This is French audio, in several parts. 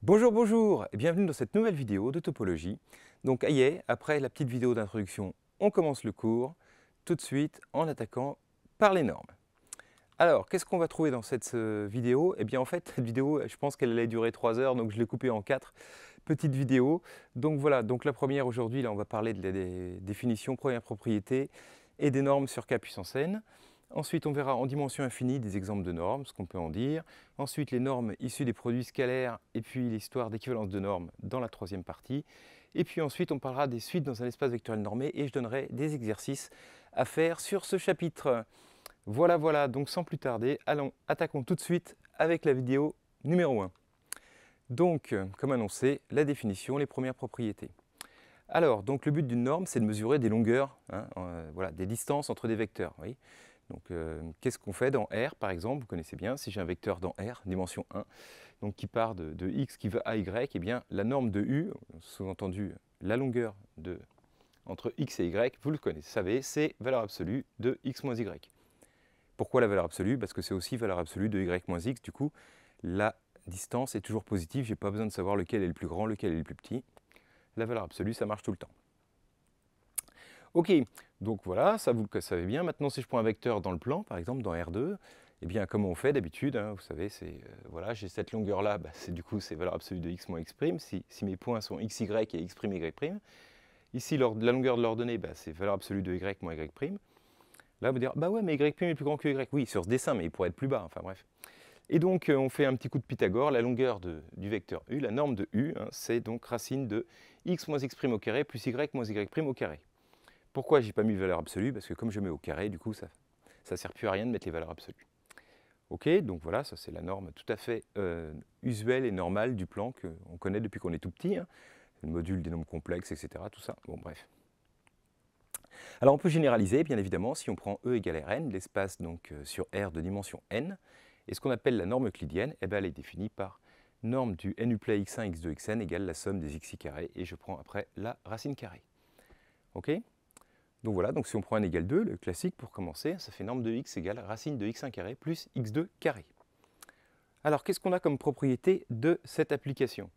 Bonjour, bonjour et bienvenue dans cette nouvelle vidéo de topologie. Donc, après la petite vidéo d'introduction, on commence le cours tout de suite en attaquant par les normes. Alors, qu'est-ce qu'on va trouver dans cette vidéo? Eh bien, en fait, cette vidéo, je pense qu'elle allait durer 3 heures, donc je l'ai coupée en 4 petites vidéos. Donc voilà, donc la première aujourd'hui, là, on va parler des définitions, premières propriétés et des normes sur K puissance n. Ensuite, on verra en dimension infinie des exemples de normes, ce qu'on peut en dire. Ensuite, les normes issues des produits scalaires et puis l'histoire d'équivalence de normes dans la troisième partie. Et puis ensuite, on parlera des suites dans un espace vectoriel normé et je donnerai des exercices à faire sur ce chapitre. Voilà, donc sans plus tarder, attaquons tout de suite avec la vidéo numéro 1. Donc, comme annoncé, la définition, les premières propriétés. Alors, donc le but d'une norme, c'est de mesurer des longueurs, voilà, des distances entre des vecteurs. Oui. Donc, qu'est-ce qu'on fait dans R, par exemple? Vous connaissez bien, si j'ai un vecteur dans R, dimension 1, donc qui part de x qui va à y, eh bien, la norme de u, sous-entendu la longueur entre x et y, vous le connaissez, savez, c'est valeur absolue de x moins y. Pourquoi la valeur absolue? Parce que c'est aussi valeur absolue de y moins x. Du coup, la distance est toujours positive. Je n'ai pas besoin de savoir lequel est le plus grand, lequel est le plus petit. La valeur absolue, ça marche tout le temps. Ok, donc voilà, ça vous le savez bien. Maintenant, si je prends un vecteur dans le plan, par exemple dans R2, eh bien, comme on fait d'habitude, vous savez, c'est voilà, j'ai cette longueur-là, du coup, c'est valeur absolue de x moins x'. Si mes points sont x, y et x', y'. Ici, la longueur de l'ordonnée, c'est valeur absolue de y moins y'. Là, vous dire, bah ouais, mais y' est plus grand que y. Oui, sur ce dessin, mais il pourrait être plus bas, enfin bref. Et donc, on fait un petit coup de Pythagore. La longueur du vecteur u, la norme de u, c'est donc racine de x moins x' au carré plus y moins y' au carré. Pourquoi j'ai pas mis de valeur absolue? Parce que comme je mets au carré, du coup, ça ne sert plus à rien de mettre les valeurs absolues. Ok, donc voilà, ça c'est la norme tout à fait usuelle et normale du plan qu'on connaît depuis qu'on est tout petit. Le module des nombres complexes, etc. Tout ça. Bon, bref. Alors on peut généraliser, bien évidemment, si on prend E égale Rn, l'espace donc sur R de dimension n, et ce qu'on appelle la norme euclidienne, elle est définie par norme du nuplet x1, x2, xn égale la somme des xi carrés, et je prends après la racine carrée. Ok? Donc voilà, donc si on prend n égale 2, le classique pour commencer, ça fait norme de x égale racine de x1 carré plus x2 carré. Alors qu'est-ce qu'on a comme propriété de cette application?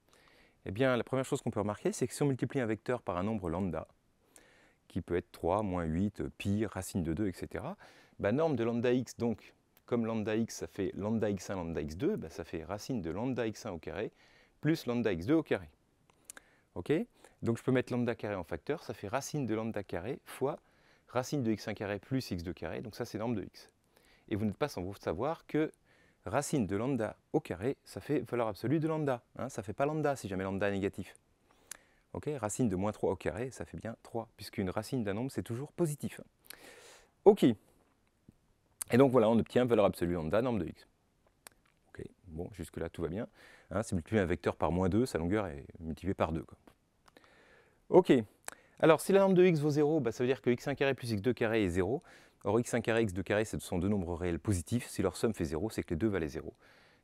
Eh bien, la première chose qu'on peut remarquer, c'est que si on multiplie un vecteur par un nombre lambda, qui peut être 3, moins 8, pi, racine de 2, etc. Norme de lambda x, donc, comme lambda x, ça fait lambda x1, lambda x2, ça fait racine de lambda x1 au carré, plus lambda x2 au carré. Ok? Donc je peux mettre lambda carré en facteur, ça fait racine de lambda carré fois racine de x1 carré plus x2 carré, donc ça c'est norme de x. Et vous n'êtes pas sans vous savoir que racine de lambda au carré, ça fait valeur absolue de lambda. Ça ne fait pas lambda si jamais lambda est négatif. Okay, racine de moins 3 au carré, ça fait bien 3, puisqu'une racine d'un nombre, c'est toujours positif. Ok. Et donc voilà, on obtient valeur absolue lambda, norme de x. Ok, bon, jusque-là, tout va bien. C'est multiplier un vecteur par moins 2, sa longueur est multipliée par 2. Quoi. Ok. Alors, si la norme de x vaut 0, ça veut dire que x1 carré plus x2 carré est 0. Or, x1 carré et x2 carré, ce sont deux nombres réels positifs. Si leur somme fait 0, c'est que les deux valaient 0.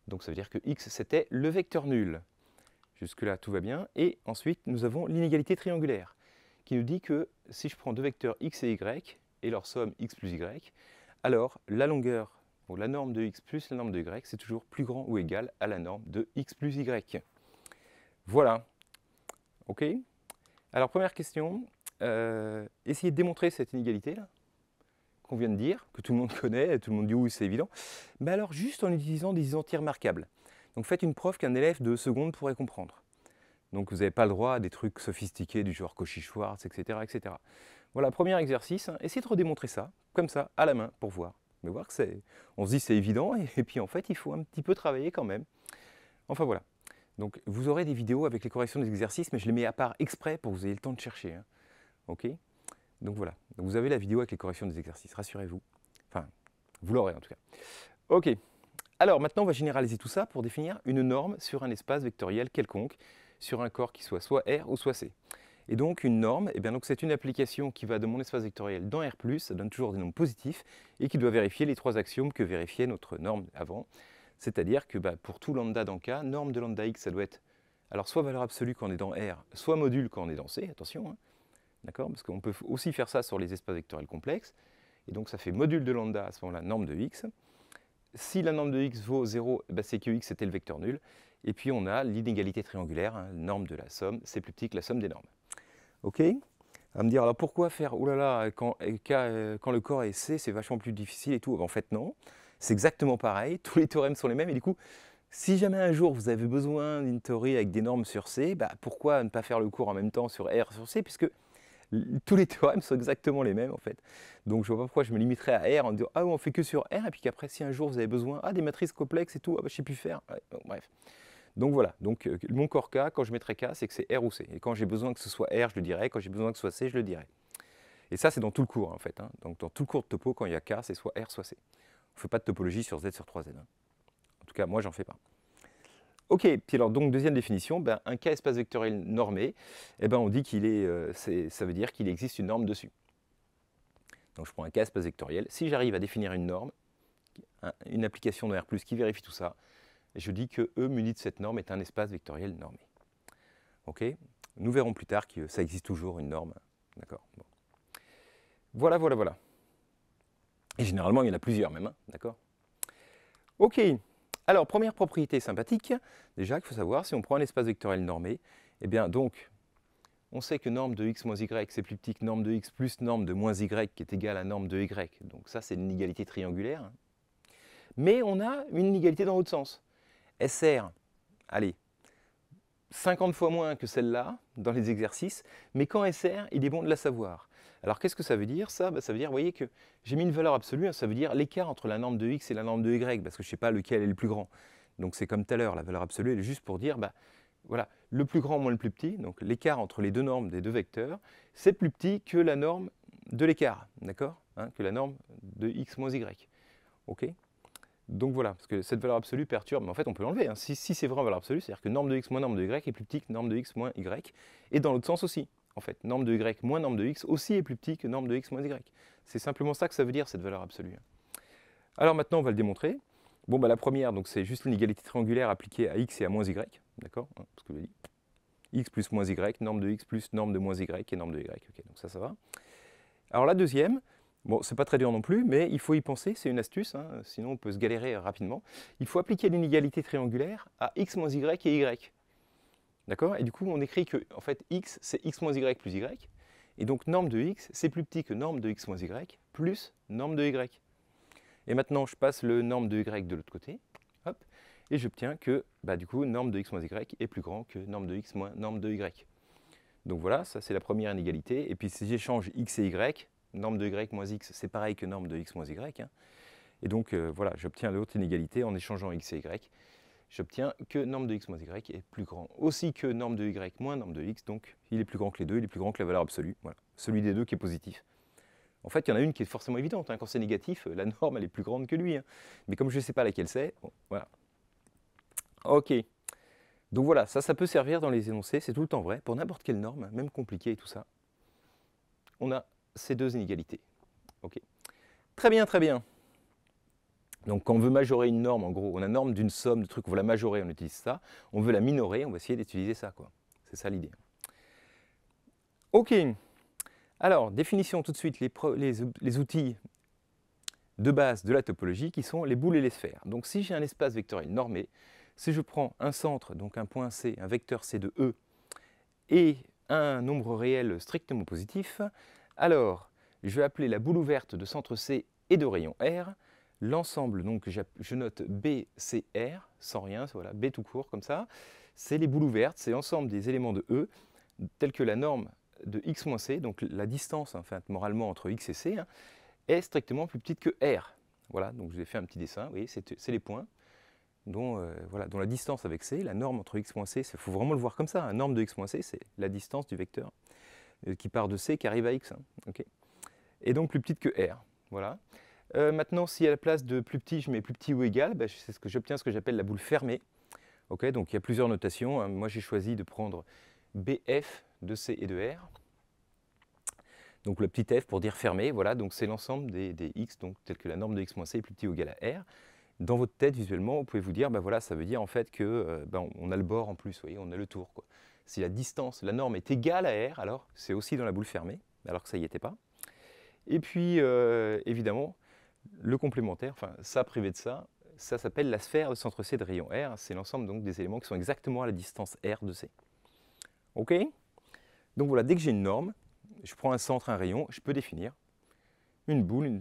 Donc, ça veut dire que x, c'était le vecteur nul. Jusque-là, tout va bien. Et ensuite, nous avons l'inégalité triangulaire, qui nous dit que si je prends deux vecteurs x et y, et leur somme x plus y, alors la longueur, donc la norme de x plus la norme de y, c'est toujours plus grand ou égal à la norme de x plus y. Voilà. OK? Alors, première question, essayez de démontrer cette inégalité-là, qu'on vient de dire, que tout le monde connaît, tout le monde dit oui, c'est évident. Mais alors, juste en utilisant des identités remarquables. Donc faites une preuve qu'un élève de seconde pourrait comprendre. Donc vous n'avez pas le droit à des trucs sophistiqués du genre Cauchy-Schwarz, etc., etc. Voilà, premier exercice, essayez de redémontrer ça, comme ça, à la main, pour voir. Mais voir que c'est... On se dit c'est évident, et puis en fait, il faut un petit peu travailler quand même. Enfin voilà. Donc vous aurez des vidéos avec les corrections des exercices, mais je les mets à part exprès pour que vous ayez le temps de chercher. Ok? Donc voilà. Donc vous avez la vidéo avec les corrections des exercices, rassurez-vous. Enfin, vous l'aurez en tout cas. Ok. Alors maintenant, on va généraliser tout ça pour définir une norme sur un espace vectoriel quelconque, sur un corps qui soit R ou soit C. Et donc une norme, c'est une application qui va de mon espace vectoriel dans R+, ça donne toujours des nombres positifs, et qui doit vérifier les trois axiomes que vérifiait notre norme avant. C'est-à-dire que pour tout lambda dans K, norme de lambda x, ça doit être alors soit valeur absolue quand on est dans R, soit module quand on est dans C, attention, d'accord, parce qu'on peut aussi faire ça sur les espaces vectoriels complexes, et donc ça fait module de lambda à ce moment-là, norme de x. Si la norme de x vaut 0, c'est que x était le vecteur nul. Et puis on a l'inégalité triangulaire, hein, norme de la somme, c'est plus petit que la somme des normes. Ok? À me dire, alors pourquoi faire, oh là là, quand le corps est C, c'est vachement plus difficile et tout. En fait, non. C'est exactement pareil, tous les théorèmes sont les mêmes. Et du coup, si jamais un jour vous avez besoin d'une théorie avec des normes sur C, bah, pourquoi ne pas faire le cours en même temps sur R sur C, puisque tous les théorèmes sont exactement les mêmes en fait. Donc je ne vois pas pourquoi je me limiterais à R en disant, ah on fait que sur R, et puis qu'après si un jour vous avez besoin, des matrices complexes et tout, je ne sais plus faire. Ouais, bon, bref. Donc voilà, donc mon corps K, quand je mettrai K, c'est que c'est R ou C. Et quand j'ai besoin que ce soit R, je le dirai. Quand j'ai besoin que ce soit C, je le dirai. Et ça, c'est dans tout le cours, en fait. Hein. Donc dans tout le cours de topo, quand il y a K, c'est soit R, soit C. On ne fait pas de topologie sur Z sur 3Z. Hein. En tout cas, moi, j'en fais pas. Ok, puis alors, donc, deuxième définition, un K espace vectoriel normé, on dit qu'il ça veut dire qu'il existe une norme dessus. Donc je prends un K espace vectoriel. Si j'arrive à définir une norme, une application de R+, qui vérifie tout ça, je dis que E muni de cette norme est un espace vectoriel normé. Ok? Nous verrons plus tard que ça existe toujours une norme. D'accord? Bon. Voilà, voilà, voilà. Et généralement, il y en a plusieurs même. Hein, d'accord? Ok. Alors, première propriété sympathique, déjà qu'il faut savoir, si on prend un espace vectoriel normé, donc, on sait que norme de x moins y, c'est plus petit que norme de x plus norme de moins y, qui est égale à norme de y. Donc ça, c'est une inégalité triangulaire. Hein. Mais on a une inégalité dans l'autre sens. SR, allez, 50 fois moins que celle-là dans les exercices, mais quand SR, il est bon de la savoir. Alors qu'est-ce que ça veut dire ça? Ça veut dire, vous voyez que j'ai mis une valeur absolue, hein, ça veut dire l'écart entre la norme de x et la norme de y, parce que je ne sais pas lequel est le plus grand. Donc c'est comme tout à l'heure, la valeur absolue, elle est juste pour dire, voilà, le plus grand moins le plus petit, donc l'écart entre les deux normes des deux vecteurs, c'est plus petit que la norme de l'écart, d'accord, hein, que la norme de x moins y. Ok? Donc voilà, parce que cette valeur absolue perturbe, mais en fait on peut l'enlever. Hein. Si c'est vraiment valeur absolue, c'est-à-dire que norme de x moins norme de y est plus petit que norme de x moins y. Et dans l'autre sens aussi, en fait, norme de y moins norme de x aussi est plus petit que norme de x moins y. C'est simplement ça que ça veut dire, cette valeur absolue. Alors maintenant, on va le démontrer. Bon, la première, c'est juste l'inégalité triangulaire appliquée à x et à moins y, d'accord, hein, ce que je dis. X plus moins y, norme de x plus norme de moins y et norme de y. Ok, donc ça va. Alors la deuxième, bon, c'est pas très dur non plus, mais il faut y penser, c'est une astuce, hein, sinon on peut se galérer rapidement. Il faut appliquer l'inégalité triangulaire à x moins y et y. D'accord? Et du coup, on écrit que, en fait, x, c'est x moins y plus y. Et donc, norme de x, c'est plus petit que norme de x moins y plus norme de y. Et maintenant, je passe le norme de y de l'autre côté, hop, et j'obtiens que, du coup, norme de x moins y est plus grand que norme de x moins norme de y. Donc voilà, ça c'est la première inégalité. Et puis si j'échange x et y, norme de y moins x, c'est pareil que norme de x moins y. Hein. Et donc voilà, j'obtiens l'autre inégalité en échangeant x et y. J'obtiens que norme de x moins y est plus grand aussi que norme de y moins norme de x. Donc il est plus grand que les deux, il est plus grand que la valeur absolue. Voilà, celui des deux qui est positif. En fait, il y en a une qui est forcément évidente. Hein. Quand c'est négatif, la norme elle est plus grande que lui. Hein. Mais comme je ne sais pas laquelle c'est, bon, voilà. Ok. Donc voilà, ça peut servir dans les énoncés, c'est tout le temps vrai, pour n'importe quelle norme, même compliquée et tout ça. On a ces deux inégalités. Ok. Très bien, très bien. Donc quand on veut majorer une norme, en gros, on a une norme d'une somme de trucs, on veut la majorer, on utilise ça. On veut la minorer, on va essayer d'utiliser ça, quoi. C'est ça l'idée. Ok. Alors, définition tout de suite, les outils de base de la topologie qui sont les boules et les sphères. Donc si j'ai un espace vectoriel normé, si je prends un centre, donc un point C, un vecteur C de E, et un nombre réel strictement positif, alors je vais appeler la boule ouverte de centre C et de rayon R, l'ensemble, donc je note BCR, sans rien, voilà, B tout court comme ça, c'est les boules ouvertes, c'est l'ensemble des éléments de E, tels que la norme de x moins C, donc la distance, enfin, moralement entre x et C, hein, est strictement plus petite que R. Voilà, donc je vais faire un petit dessin, vous voyez, c'est les points dont la distance avec C, la norme entre x moins C, il faut vraiment le voir comme ça, la norme de x moins C, c'est la distance du vecteur qui part de C qui arrive à x. Hein, okay, et donc plus petite que R. Voilà. Maintenant, si à la place de plus petit, je mets plus petit ou égal, j'obtiens ce que j'appelle la boule fermée. Okay, donc il y a plusieurs notations. Hein. Moi, j'ai choisi de prendre BF de C et de R. Donc le petit f pour dire fermé, voilà, donc c'est l'ensemble des x, donc tel que la norme de x moins c est plus petit ou égal à R. Dans votre tête, visuellement, vous pouvez vous dire, voilà, ça veut dire en fait que on a le bord en plus, vous voyez, on a le tour, quoi. Si la distance, la norme est égale à R, alors c'est aussi dans la boule fermée, alors que ça n'y était pas. Et puis, évidemment, le complémentaire, enfin, ça privé de ça, ça s'appelle la sphère de centre C de rayon R. C'est l'ensemble donc des éléments qui sont exactement à la distance R de C. OK? Donc voilà, dès que j'ai une norme, je prends un centre, un rayon, je peux définir une boule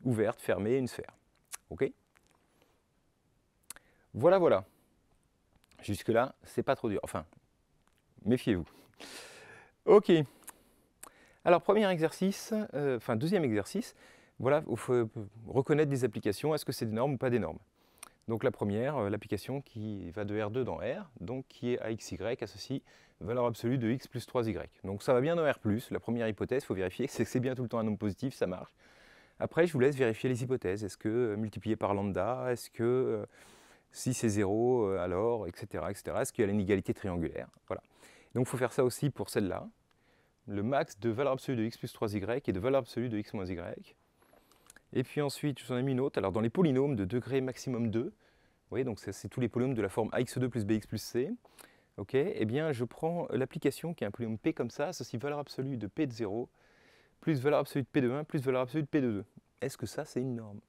ouverte, fermée, une sphère. OK? Voilà, voilà. Jusque-là, c'est pas trop dur. Enfin, méfiez-vous. OK. Alors, premier exercice, deuxième exercice, voilà, il faut reconnaître des applications. Est-ce que c'est des normes ou pas des normes? Donc la première, l'application qui va de R2 dans R, donc qui est à XY associe valeur absolue de X plus 3Y. Donc ça va bien dans R+, la première hypothèse, il faut vérifier que c'est bien tout le temps un nombre positif, ça marche. Après, je vous laisse vérifier les hypothèses. Est-ce que multiplié par lambda, est-ce que si c'est 0, alors, etc. etc. Est-ce qu'il y a l'inégalité triangulaire? Voilà. Donc il faut faire ça aussi pour celle-là. Le max de valeur absolue de X plus 3Y et de valeur absolue de X moins Y. Et puis ensuite, je vous en ai mis une autre. Alors dans les polynômes de degré maximum 2, vous voyez, donc c'est tous les polynômes de la forme ax2 plus bx plus c. Ok, eh bien je prends l'application qui est un polynôme p comme ça, ceci valeur absolue de p de 0, plus valeur absolue de p de 1, plus valeur absolue de p de 2. Est-ce que ça, c'est une norme?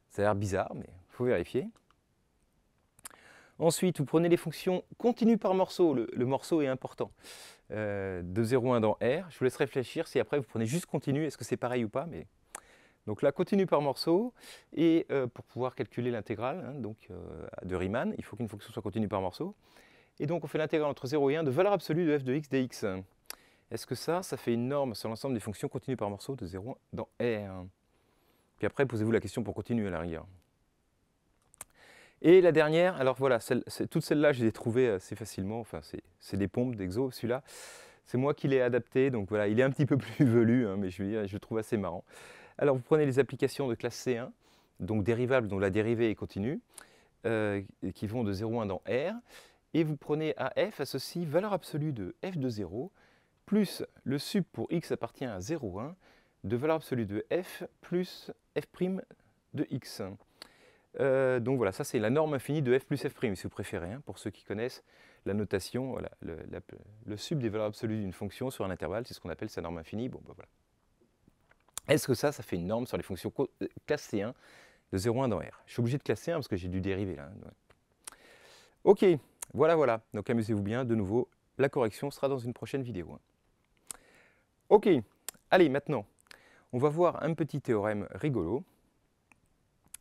Ça a l'air bizarre, mais il faut vérifier. Ensuite, vous prenez les fonctions continues par morceau. Le morceau est important. De 0 à 1 dans R. Je vous laisse réfléchir si après vous prenez juste continu, est-ce que c'est pareil ou pas, mais... Donc là, continue par morceau, et pour pouvoir calculer l'intégrale hein, de Riemann, il faut qu'une fonction soit continue par morceau. Et donc on fait l'intégrale entre 0 et 1 de valeur absolue de f de x dx. Est-ce que ça fait une norme sur l'ensemble des fonctions continues par morceau de 0 dans R? Puis après, posez-vous la question pour continuer à la rigueur. Et la dernière, alors voilà, toutes celles-là, je les ai trouvées assez facilement, enfin c'est des pompes d'exo, celui-là. C'est moi qui l'ai adapté, donc voilà, il est un petit peu plus velu, hein, mais je le trouve assez marrant. Alors vous prenez les applications de classe C1, donc dérivables dont la dérivée est continue, qui vont de 0 à 1 dans R, et vous prenez à f associe valeur absolue de f de 0, plus le sup pour x appartient à 0, 1, de valeur absolue de f plus f' de x. Donc voilà, ça c'est la norme infinie de f plus f', si vous préférez, hein, pour ceux qui connaissent la notation, voilà, le sup des valeurs absolues d'une fonction sur un intervalle, c'est ce qu'on appelle sa norme infinie. Bon, ben voilà. Est-ce que ça fait une norme sur les fonctions classe C1 de 0 à 1 dans R? Je suis obligé de classer 1 parce que j'ai dû dériver là. Ouais. Ok, voilà, voilà. Donc amusez-vous bien, de nouveau, la correction sera dans une prochaine vidéo. Hein. Ok, allez, maintenant, on va voir un petit théorème rigolo.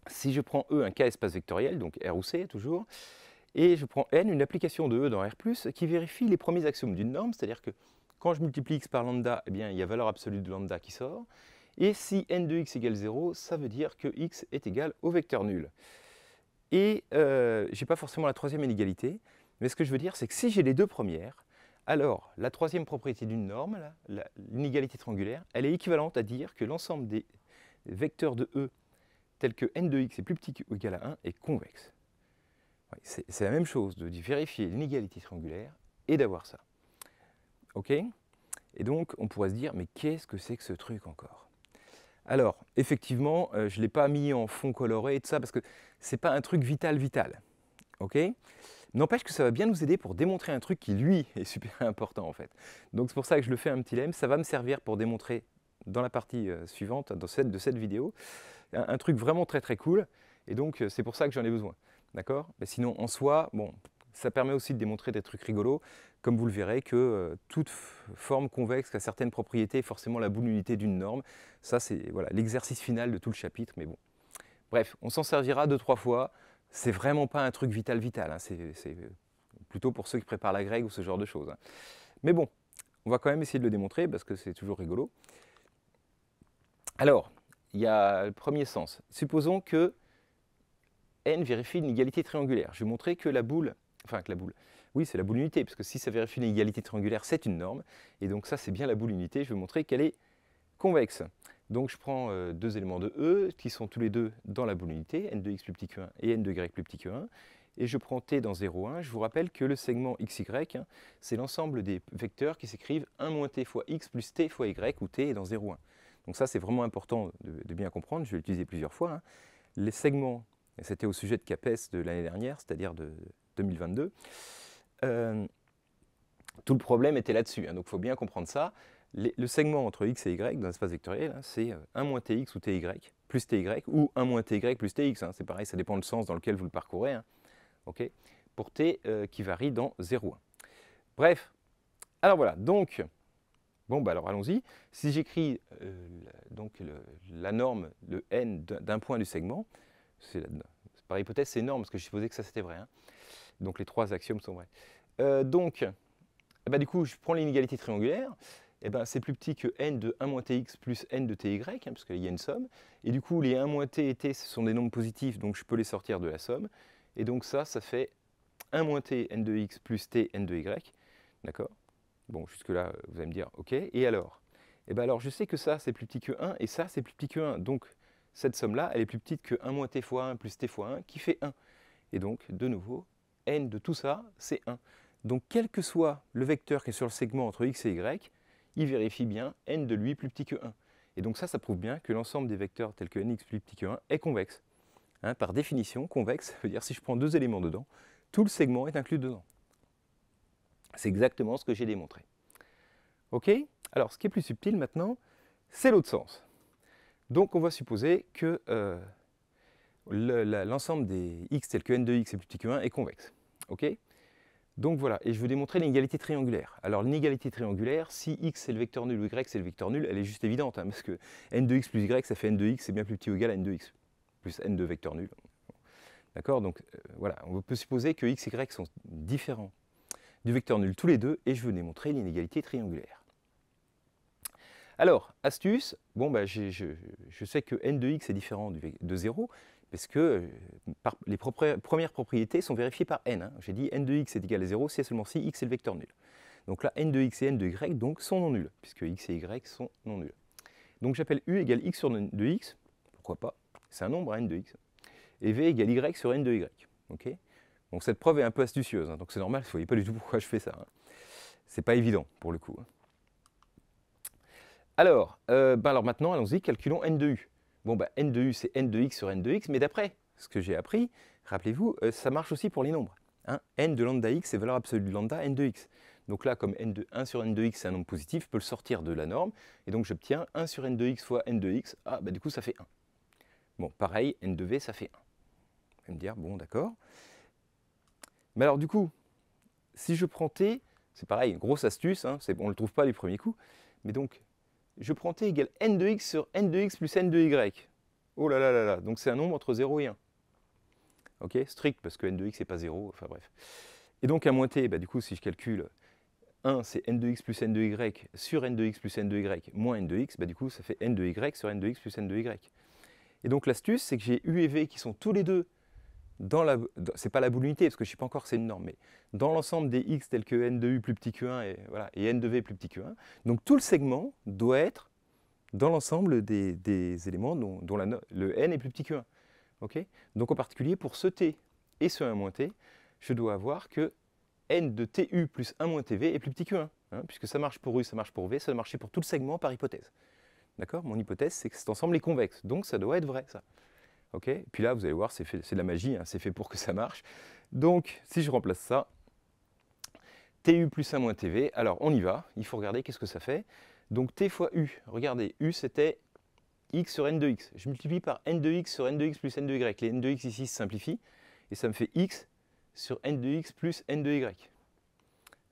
Si je prends E un K espace vectoriel, donc R ou C toujours, et je prends N, une application de E dans R+, qui vérifie les premiers axiomes d'une norme, c'est-à-dire que quand je multiplie x par lambda, eh bien, il y a valeur absolue de lambda qui sort, et si n de x égale 0, ça veut dire que x est égal au vecteur nul. Et je n'ai pas forcément la troisième inégalité, mais ce que je veux dire, c'est que si j'ai les deux premières, alors la troisième propriété d'une norme, l'inégalité triangulaire, elle est équivalente à dire que l'ensemble des vecteurs de E tel que n de x est plus petit ou égal à 1 est convexe. C'est la même chose de vérifier l'inégalité triangulaire et d'avoir ça. Ok? Et donc, on pourrait se dire, mais qu'est-ce que c'est que ce truc encore? Alors, effectivement, je ne l'ai pas mis en fond coloré et tout ça, parce que ce n'est pas un truc vital. Ok? N'empêche que ça va bien nous aider pour démontrer un truc qui, lui, est super important, en fait. Donc, c'est pour ça que je le fais un petit lemme. Ça va me servir pour démontrer, dans la partie suivante de cette vidéo, un truc vraiment très très cool, et donc c'est pour ça que j'en ai besoin, d'accord? Mais sinon, en soi, bon, ça permet aussi de démontrer des trucs rigolos, comme vous le verrez, que toute forme convexe a certaines propriétés est forcément la boule unité d'une norme. Ça, c'est voilà, l'exercice final de tout le chapitre, mais bon. Bref, on s'en servira 2-3 fois, c'est vraiment pas un truc vital, hein. C'est plutôt pour ceux qui préparent la grecque ou ce genre de choses. Hein. Mais bon, on va quand même essayer de le démontrer, parce que c'est toujours rigolo. Alors, il y a le premier sens. Supposons que n vérifie l'inégalité triangulaire. Je vais montrer que la boule, oui c'est la boule unité, parce que si ça vérifie l'inégalité triangulaire, c'est une norme, et donc ça c'est bien la boule unité, je vais montrer qu'elle est convexe. Donc je prends deux éléments de E, qui sont tous les deux dans la boule unité, n de x plus petit que 1 et n de y plus petit que 1, et je prends t dans 0, 1. Je vous rappelle que le segment xy, hein, c'est l'ensemble des vecteurs qui s'écrivent 1 moins t fois x plus t fois y, où t est dans 0, 1. Donc ça, c'est vraiment important de bien comprendre, je vais l'utiliser plusieurs fois. Hein. Les segments, et c'était au sujet de CAPES de l'année dernière, c'est-à-dire de 2022, Tout le problème était là-dessus, hein, donc il faut bien comprendre ça. Le segment entre x et y dans l'espace vectoriel, hein, c'est 1 moins tx ou ty plus ty, ou 1 moins ty plus tx. Hein, c'est pareil, ça dépend du sens dans lequel vous le parcourez. Hein, okay, pour t qui varie dans 0, 1. Bref, alors voilà, donc, bon, bah alors allons-y. Si j'écris la norme, le n d'un point du segment, par hypothèse, c'est énorme, parce que je supposais que ça c'était vrai. Hein, donc les trois axiomes sont vrais. Du coup, je prends l'inégalité triangulaire, c'est plus petit que n de 1 moins tx plus n de ty, hein, parce qu'il y a une somme. Et du coup, les 1 moins t et t, ce sont des nombres positifs, donc je peux les sortir de la somme. Et donc ça fait 1 moins t n de x plus t n de y. D'accord? Bon, jusque-là, vous allez me dire, ok. Et alors? Alors, je sais que ça, c'est plus petit que 1, et ça, c'est plus petit que 1. Donc, cette somme-là, elle est plus petite que 1 moins t fois 1 plus t fois 1, qui fait 1. Et donc, de nouveau, n de tout ça, c'est 1. Donc, quel que soit le vecteur qui est sur le segment entre x et y, il vérifie bien n de lui plus petit que 1. Et donc ça prouve bien que l'ensemble des vecteurs tels que nx plus petit que 1 est convexe. Hein, par définition, convexe, ça veut dire si je prends deux éléments dedans, tout le segment est inclus dedans. C'est exactement ce que j'ai démontré. Ok? Alors, ce qui est plus subtil maintenant, c'est l'autre sens. Donc, on va supposer que l'ensemble des x tels que n de x est plus petit que 1 est convexe. Ok? Donc voilà, et je veux démontrer l'inégalité triangulaire. Alors l'inégalité triangulaire, si x c'est le vecteur nul ou y c'est le vecteur nul, elle est juste évidente, hein, parce que n de x plus y, ça fait n de x, c'est bien plus petit ou égal à n de x, plus n de vecteur nul. D'accord? Donc voilà, on peut supposer que x et y sont différents du vecteur nul tous les deux, et je veux démontrer l'inégalité triangulaire. Alors, astuce, bon, je sais que n de x est différent de 0, parce que les premières propriétés sont vérifiées par n. Hein. J'ai dit n de x est égal à 0 si et seulement si x est le vecteur nul. Donc là, n de x et n de y donc, sont non nuls, puisque x et y sont non nuls. Donc j'appelle u égale x sur n de x, pourquoi pas, c'est un nombre, hein, n de x, et v égale y sur n de y. Okay, donc cette preuve est un peu astucieuse, hein, donc c'est normal, vous ne voyez pas du tout pourquoi je fais ça. Hein. C'est pas évident, pour le coup. Hein. Alors maintenant, allons-y, calculons n de u. Bon, n de u, c'est n de x sur n de x, mais d'après ce que j'ai appris, rappelez-vous, ça marche aussi pour les nombres. Hein. N de lambda x, c'est valeur absolue de lambda n de x. Donc là, comme 1 sur n de x, c'est un nombre positif, je peux le sortir de la norme, et donc j'obtiens 1 sur n de x fois n de x, du coup ça fait 1. Bon, pareil, n de v, ça fait 1. Vous allez me dire, bon, d'accord. Mais alors du coup, si je prends t, c'est pareil, une grosse astuce, hein, on ne le trouve pas du premier coup, mais donc, je prends t égale n de x sur n de x plus n de y. Oh là là là là, donc c'est un nombre entre 0 et 1. Ok, strict, parce que n de x n'est pas 0, enfin bref. Et donc 1 moins t, du coup, si je calcule 1, c'est n de x plus n de y sur n de x plus n de y moins n de x, du coup, ça fait n de y sur n de x plus n de y. Et donc l'astuce, c'est que j'ai u et v qui sont tous les deux c'est pas la boule unité, parce que je ne sais pas encore que c'est une norme, mais dans l'ensemble des x tels que n de u plus petit que 1 et n de v plus petit que 1, donc tout le segment doit être dans l'ensemble des éléments dont le n est plus petit que 1. Okay, donc en particulier, pour ce t et ce 1 moins t, je dois avoir que n de tu plus 1 moins tv est plus petit que 1, hein, puisque ça marche pour u, ça marche pour v, ça doit marcher pour tout le segment par hypothèse. D'accord? Mon hypothèse, c'est que cet ensemble est convexe, donc ça doit être vrai, ça. Okay, puis là, vous allez voir, c'est de la magie, hein, c'est fait pour que ça marche. Donc, si je remplace ça, tu plus 1 moins tv, alors on y va, il faut regarder qu'est-ce que ça fait. Donc t fois u, regardez, u c'était x sur n de x. Je multiplie par n de x sur n de x plus n de y. Les n de x ici se simplifient, et ça me fait x sur n de x plus n de y.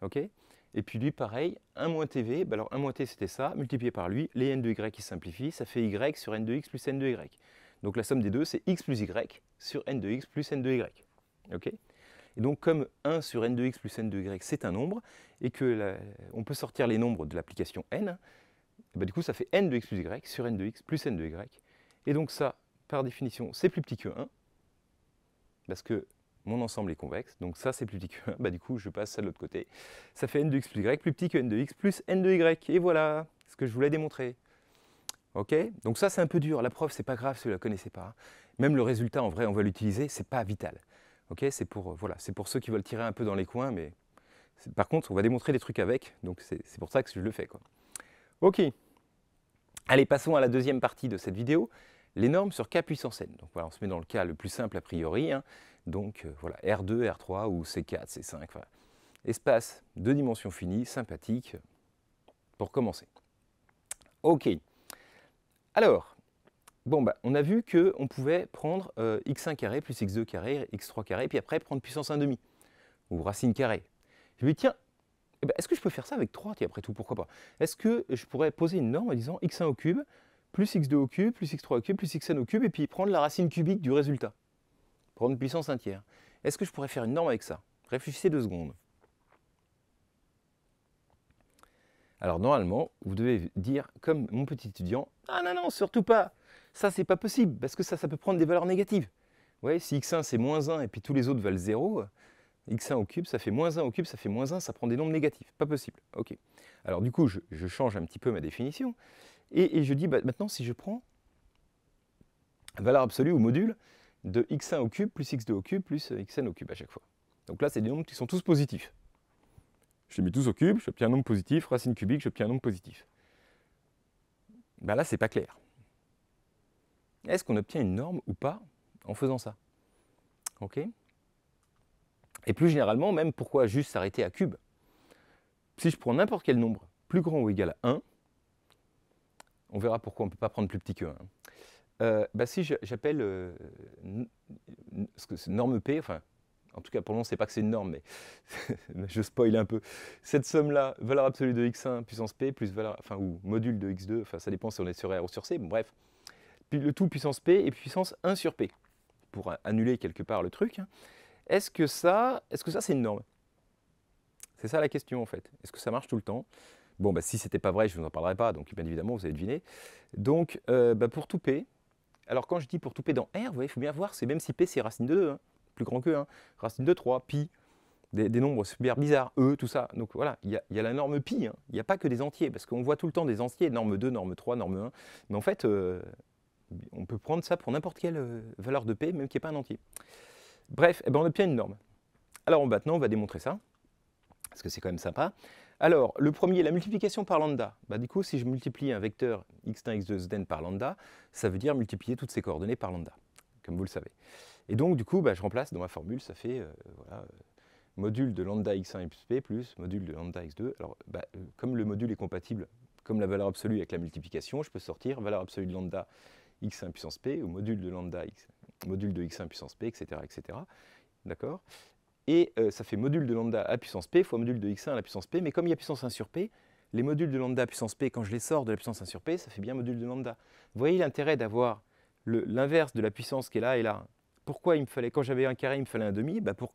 Ok? Et puis lui, pareil, 1 moins tv, alors 1 moins t c'était ça, multiplié par lui, les n de y qui se simplifient, ça fait y sur n de x plus n de y. Donc la somme des deux, c'est x plus y sur n de x plus n de y. Okay, et donc comme 1 sur n de x plus n de y, c'est un nombre, et on peut sortir les nombres de l'application n, du coup ça fait n de x plus y sur n de x plus n de y. Et donc ça, par définition, c'est plus petit que 1, parce que mon ensemble est convexe, donc ça c'est plus petit que 1, du coup je passe ça de l'autre côté. Ça fait n de x plus y plus petit que n de x plus n de y, et voilà ce que je voulais démontrer. Ok, donc ça c'est un peu dur, la preuve c'est pas grave si vous ne la connaissez pas. Même le résultat en vrai on va l'utiliser, c'est pas vital. Ok, c'est pour ceux qui veulent tirer un peu dans les coins, mais par contre on va démontrer des trucs avec, donc c'est pour ça que je le fais, quoi. Ok, allez passons à la deuxième partie de cette vidéo, les normes sur k puissance n. Donc voilà, on se met dans le cas le plus simple a priori, hein. Donc voilà, R2, R3 ou C4, C5, voilà. espace de dimension finie, sympathique, pour commencer. Ok. Alors, bon, bah, on a vu qu'on pouvait prendre x1 carré plus x2 carré, x3 carré, puis après prendre puissance 1 demi, ou racine carrée. Je me dis, tiens, eh ben, est-ce que je peux faire ça avec 3, après tout, pourquoi pas? Est-ce que je pourrais poser une norme en disant x1 au cube, plus x2 au cube, plus x3 au cube, plus xn au cube, et puis prendre la racine cubique du résultat, prendre puissance 1 tiers. Est-ce que je pourrais faire une norme avec ça? Réfléchissez 2 secondes. Alors normalement, vous devez dire, comme mon petit étudiant, « Ah non, non, surtout pas, ça c'est pas possible, parce que ça peut prendre des valeurs négatives. » Vous voyez, si x1 c'est moins 1 et puis tous les autres valent 0, x1 au cube, ça fait moins 1 au cube, ça fait moins 1, ça prend des nombres négatifs. Pas possible. Ok. Alors du coup, je change un petit peu ma définition, et je dis, bah, maintenant si je prends valeur absolue au module de x1 au cube plus x2 au cube plus xn au cube à chaque fois. Donc là, c'est des nombres qui sont tous positifs. Je les mets tous au cube, j'obtiens un nombre positif, racine cubique, j'obtiens un nombre positif. Ben là, c'est pas clair. Est-ce qu'on obtient une norme ou pas en faisant ça? Ok. Et plus généralement, même pourquoi juste s'arrêter à cube? Si je prends n'importe quel nombre plus grand ou égal à 1, on verra pourquoi on ne peut pas prendre plus petit que 1. Bah si j'appelle norme P, enfin, en tout cas pour le moment, c'est pas que c'est une norme, mais je spoil un peu. Cette somme-là, valeur absolue de x1 puissance P, plus valeur, enfin, ou module de x2, enfin, ça dépend si on est sur R ou sur C, bon, bref. Puis le tout puissance P et puissance 1 sur P, pour annuler quelque part le truc. Est-ce que ça c'est une norme? C'est ça la question en fait. Est-ce que ça marche tout le temps? Bon, bah, si c'était pas vrai, je ne vous en parlerai pas, donc bien évidemment, vous allez deviner. Donc, bah, pour tout P, alors quand je dis pour tout P dans R, vous voyez, il faut bien voir, c'est même si P c'est racine de 2, hein, plus grand que 1, racine de 3, pi, des nombres super bizarres, E, tout ça. Donc voilà, il y a la norme pi, hein. Il n'y a pas que des entiers, parce qu'on voit tout le temps des entiers, norme 2, norme 3, norme 1, mais en fait, on peut prendre ça pour n'importe quelle valeur de P, même qui n'est pas un entier. Bref, eh ben, on obtient une norme. Alors maintenant, on va démontrer ça, parce que c'est quand même sympa. Alors, le premier, la multiplication par lambda. Bah, du coup, si je multiplie un vecteur x1, x2, zn par lambda, ça veut dire multiplier toutes ces coordonnées par lambda, comme vous le savez. Et donc, du coup, bah, je remplace dans ma formule, ça fait voilà, module de lambda x1 plus p plus module de lambda x2. Alors, bah, comme le module est compatible, comme la valeur absolue avec la multiplication, je peux sortir valeur absolue de lambda x1 puissance p ou module de lambda x, module de x1 puissance p, etc. etc. D'accord? Et ça fait module de lambda à puissance p fois module de x1 à la puissance p. Mais comme il y a puissance 1 sur p, les modules de lambda à puissance p, quand je les sors de la puissance 1 sur p, ça fait bien module de lambda. Vous voyez l'intérêt d'avoir l'inverse de la puissance qui est là et là. Pourquoi il me fallait, quand j'avais un carré, il me fallait un demi? Bah pour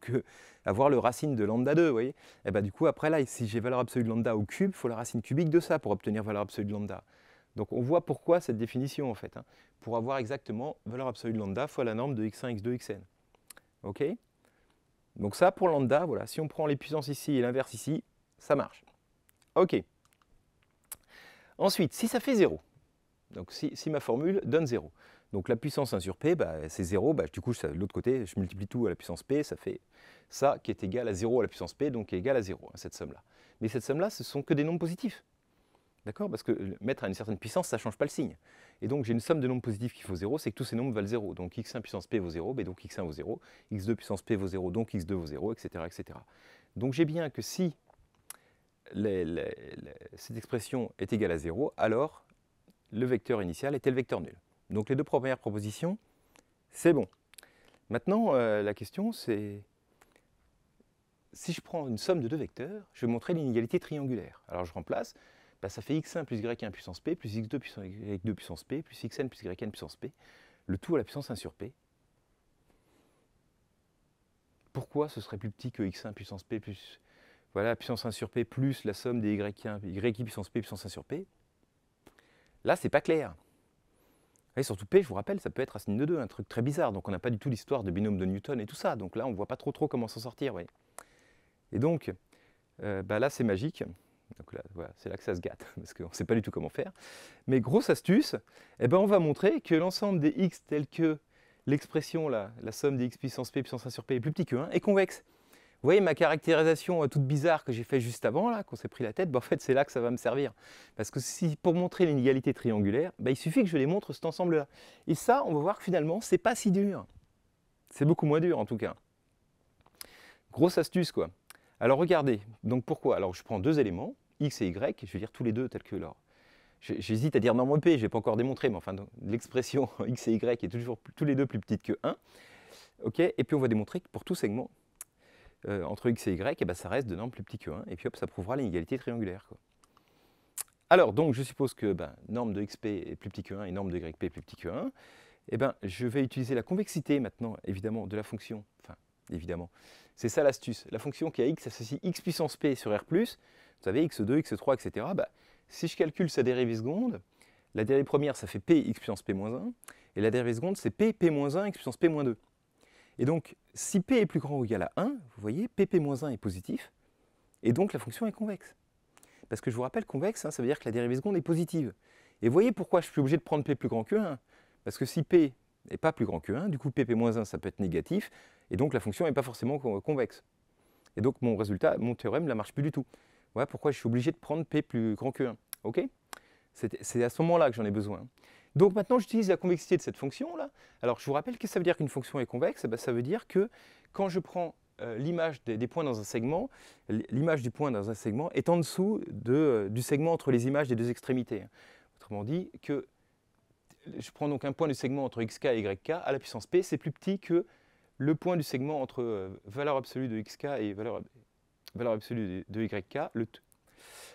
avoir le racine de lambda 2, vous voyez. Et bah du coup, après là, si j'ai valeur absolue de lambda au cube, il faut la racine cubique de ça pour obtenir valeur absolue de lambda. Donc on voit pourquoi cette définition en fait, hein, pour avoir exactement valeur absolue de lambda fois la norme de x1, x2, xn. Ok? Donc ça, pour lambda, voilà, si on prend les puissances ici et l'inverse ici, ça marche. Ok. Ensuite, si ça fait 0, donc si ma formule donne 0, donc la puissance 1 sur p, bah, c'est 0, bah, du coup, de l'autre côté, je multiplie tout à la puissance p, ça fait ça qui est égal à 0 à la puissance p, donc qui est égal à 0, hein, cette somme-là. Mais cette somme-là, ce sont que des nombres positifs. D'accord? Parce que mettre à une certaine puissance, ça ne change pas le signe. Et donc j'ai une somme de nombres positifs qui vaut 0, c'est que tous ces nombres valent 0. Donc x1 puissance p vaut 0, mais donc x1 vaut 0, x2 puissance p vaut 0, donc x2 vaut 0, etc. etc. Donc j'ai bien que si cette expression est égale à 0, alors le vecteur initial était le vecteur nul. Donc les deux premières propositions, c'est bon. Maintenant, la question c'est, si je prends une somme de deux vecteurs, je vais montrer l'inégalité triangulaire. Alors je remplace. Bah, ça fait x1 plus y1 puissance p, plus x2 puissance y2 puissance p, plus xn plus yn puissance p, le tout à la puissance 1 sur p. Pourquoi ce serait plus petit que x1 puissance p plus voilà, puissance 1 sur p plus la somme des y puissance p puissance 1 sur p? Là, c'est pas clair. Et surtout p, je vous rappelle, ça peut être racine de 2, un truc très bizarre. Donc on n'a pas du tout l'histoire de binôme de Newton et tout ça. Donc là, on ne voit pas trop comment s'en sortir. Ouais. Et donc, bah là, c'est magique. Donc là, voilà, c'est là que ça se gâte, parce qu'on ne sait pas du tout comment faire. Mais grosse astuce, eh ben on va montrer que l'ensemble des x tels que l'expression, la somme des x puissance p puissance 1 sur p est plus petit que 1, est convexe. Vous voyez ma caractérisation toute bizarre que j'ai fait juste avant, là, qu'on s'est pris la tête, ben en fait c'est là que ça va me servir. Parce que si, pour montrer l'inégalité triangulaire, ben il suffit que je les montre cet ensemble-là. Et ça, on va voir que finalement, c'est pas si dur. C'est beaucoup moins dur en tout cas. Grosse astuce quoi. Alors regardez, donc pourquoi? Alors je prends deux éléments, x et y, et je vais dire tous les deux tels que leur. J'hésite à dire norme P, je n'ai pas encore démontré, mais enfin l'expression x et y est toujours tous les deux plus petites que 1. Okay, et puis on va démontrer que pour tout segment, entre x et y, eh ben, ça reste de normes plus petites que 1, et puis hop, ça prouvera l'inégalité triangulaire, quoi. Alors, donc, je suppose que norme de xp est plus petit que 1 et norme de yp est plus petit que 1. Eh ben, je vais utiliser la convexité maintenant, évidemment, de la fonction. Enfin, évidemment. C'est ça l'astuce. La fonction qui a x associe x puissance p sur r+, vous savez, x2, x3, etc. Si je calcule sa dérivée seconde, la dérivée première, ça fait p x puissance p-1, et la dérivée seconde, c'est p p-1 x puissance p-2. Et donc, si p est plus grand ou égal à 1, vous voyez, pp-1 est positif, et donc la fonction est convexe. Parce que je vous rappelle, convexe, ça veut dire que la dérivée seconde est positive. Et vous voyez pourquoi je suis obligé de prendre p plus grand que 1? Parce que si p n'est pas plus grand que 1, du coup pp-1, ça peut être négatif, et donc la fonction n'est pas forcément convexe. Et donc mon résultat, mon théorème ne marche plus du tout. Voilà pourquoi je suis obligé de prendre p plus grand que 1. Ok? C'est à ce moment-là que j'en ai besoin. Donc maintenant, j'utilise la convexité de cette fonction-là. Alors je vous rappelle, qu'est-ce que ça veut dire qu'une fonction est convexe? Ça veut dire que quand je prends l'image des points dans un segment, l'image du point dans un segment est en dessous du segment entre les images des deux extrémités. Autrement dit, que je prends donc un point du segment entre xk et yk à la puissance p, c'est plus petit que le point du segment entre valeur absolue de xk et valeur absolue de yk.